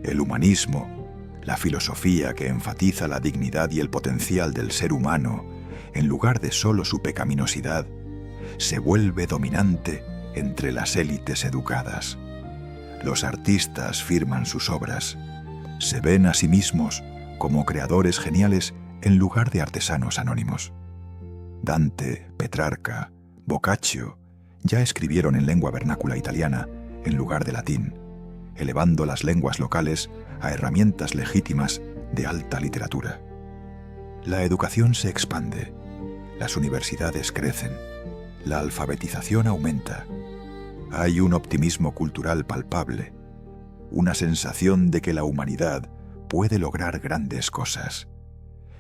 El humanismo, la filosofía que enfatiza la dignidad y el potencial del ser humano en lugar de solo su pecaminosidad, se vuelve dominante entre las élites educadas. Los artistas firman sus obras, se ven a sí mismos como creadores geniales en lugar de artesanos anónimos. Dante, Petrarca, Boccaccio ya escribieron en lengua vernácula italiana en lugar de latín, elevando las lenguas locales a herramientas legítimas de alta literatura. La educación se expande, las universidades crecen, la alfabetización aumenta. Hay un optimismo cultural palpable, una sensación de que la humanidad puede lograr grandes cosas.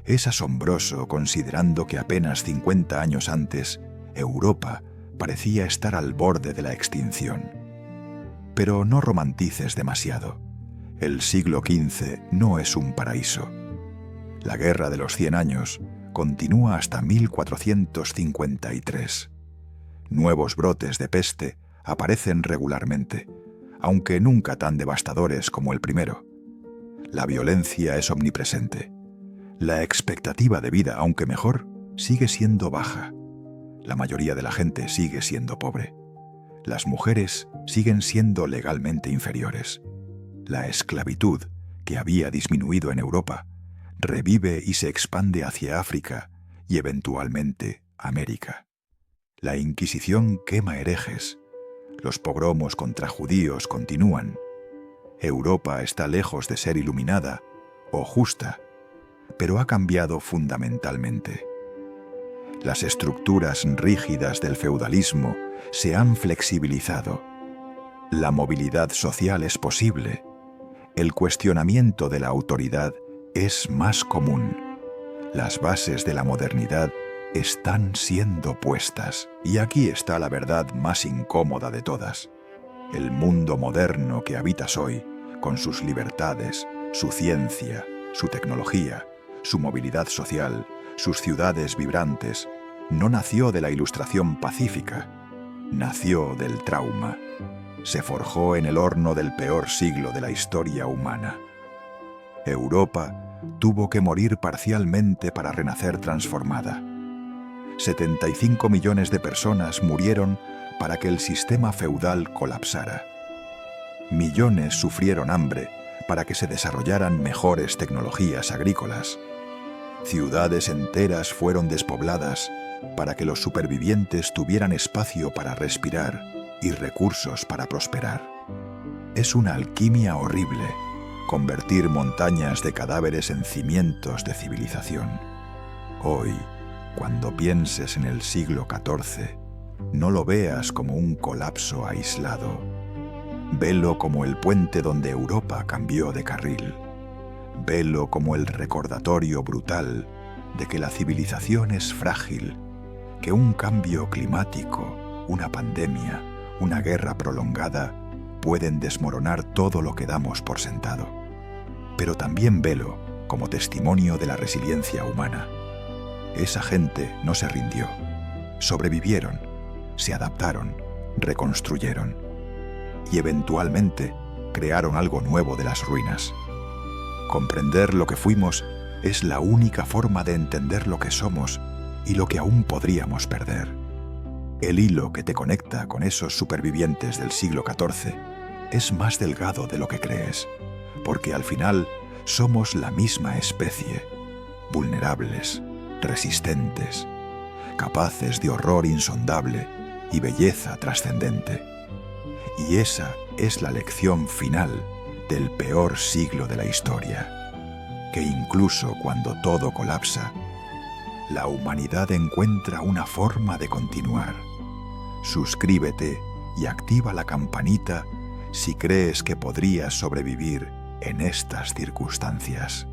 Es asombroso considerando que apenas 50 años antes, Europa parecía estar al borde de la extinción. Pero no romantices demasiado. El siglo XV no es un paraíso. La Guerra de los 100 años continúa hasta 1453. Nuevos brotes de peste aparecen regularmente, aunque nunca tan devastadores como el primero. La violencia es omnipresente. La expectativa de vida, aunque mejor, sigue siendo baja. La mayoría de la gente sigue siendo pobre. Las mujeres siguen siendo legalmente inferiores. La esclavitud, que había disminuido en Europa, revive y se expande hacia África y eventualmente América. La Inquisición quema herejes. Los pogromos contra judíos continúan. Europa está lejos de ser iluminada o justa, pero ha cambiado fundamentalmente. Las estructuras rígidas del feudalismo se han flexibilizado. La movilidad social es posible. El cuestionamiento de la autoridad es más común. Las bases de la modernidad están siendo puestas. Y aquí está la verdad más incómoda de todas. El mundo moderno que habitas hoy, con sus libertades, su ciencia, su tecnología, su movilidad social, sus ciudades vibrantes, no nació de la Ilustración pacífica, nació del trauma. Se forjó en el horno del peor siglo de la historia humana. Europa tuvo que morir parcialmente para renacer transformada. 75 millones de personas murieron para que el sistema feudal colapsara. Millones sufrieron hambre para que se desarrollaran mejores tecnologías agrícolas. Ciudades enteras fueron despobladas para que los supervivientes tuvieran espacio para respirar y recursos para prosperar. Es una alquimia horrible convertir montañas de cadáveres en cimientos de civilización. Hoy, cuando pienses en el siglo XIV, no lo veas como un colapso aislado. Velo como el puente donde Europa cambió de carril. Velo como el recordatorio brutal de que la civilización es frágil, que un cambio climático, una pandemia, una guerra prolongada pueden desmoronar todo lo que damos por sentado. Pero también velo como testimonio de la resiliencia humana. Esa gente no se rindió. Sobrevivieron, se adaptaron, reconstruyeron y eventualmente crearon algo nuevo de las ruinas. Comprender lo que fuimos es la única forma de entender lo que somos y lo que aún podríamos perder. El hilo que te conecta con esos supervivientes del siglo XIV es más delgado de lo que crees, porque al final somos la misma especie, vulnerables, resistentes, capaces de horror insondable y belleza trascendente. Y esa es la lección final del peor siglo de la historia, que incluso cuando todo colapsa, la humanidad encuentra una forma de continuar. Suscríbete y activa la campanita si crees que podrías sobrevivir en estas circunstancias.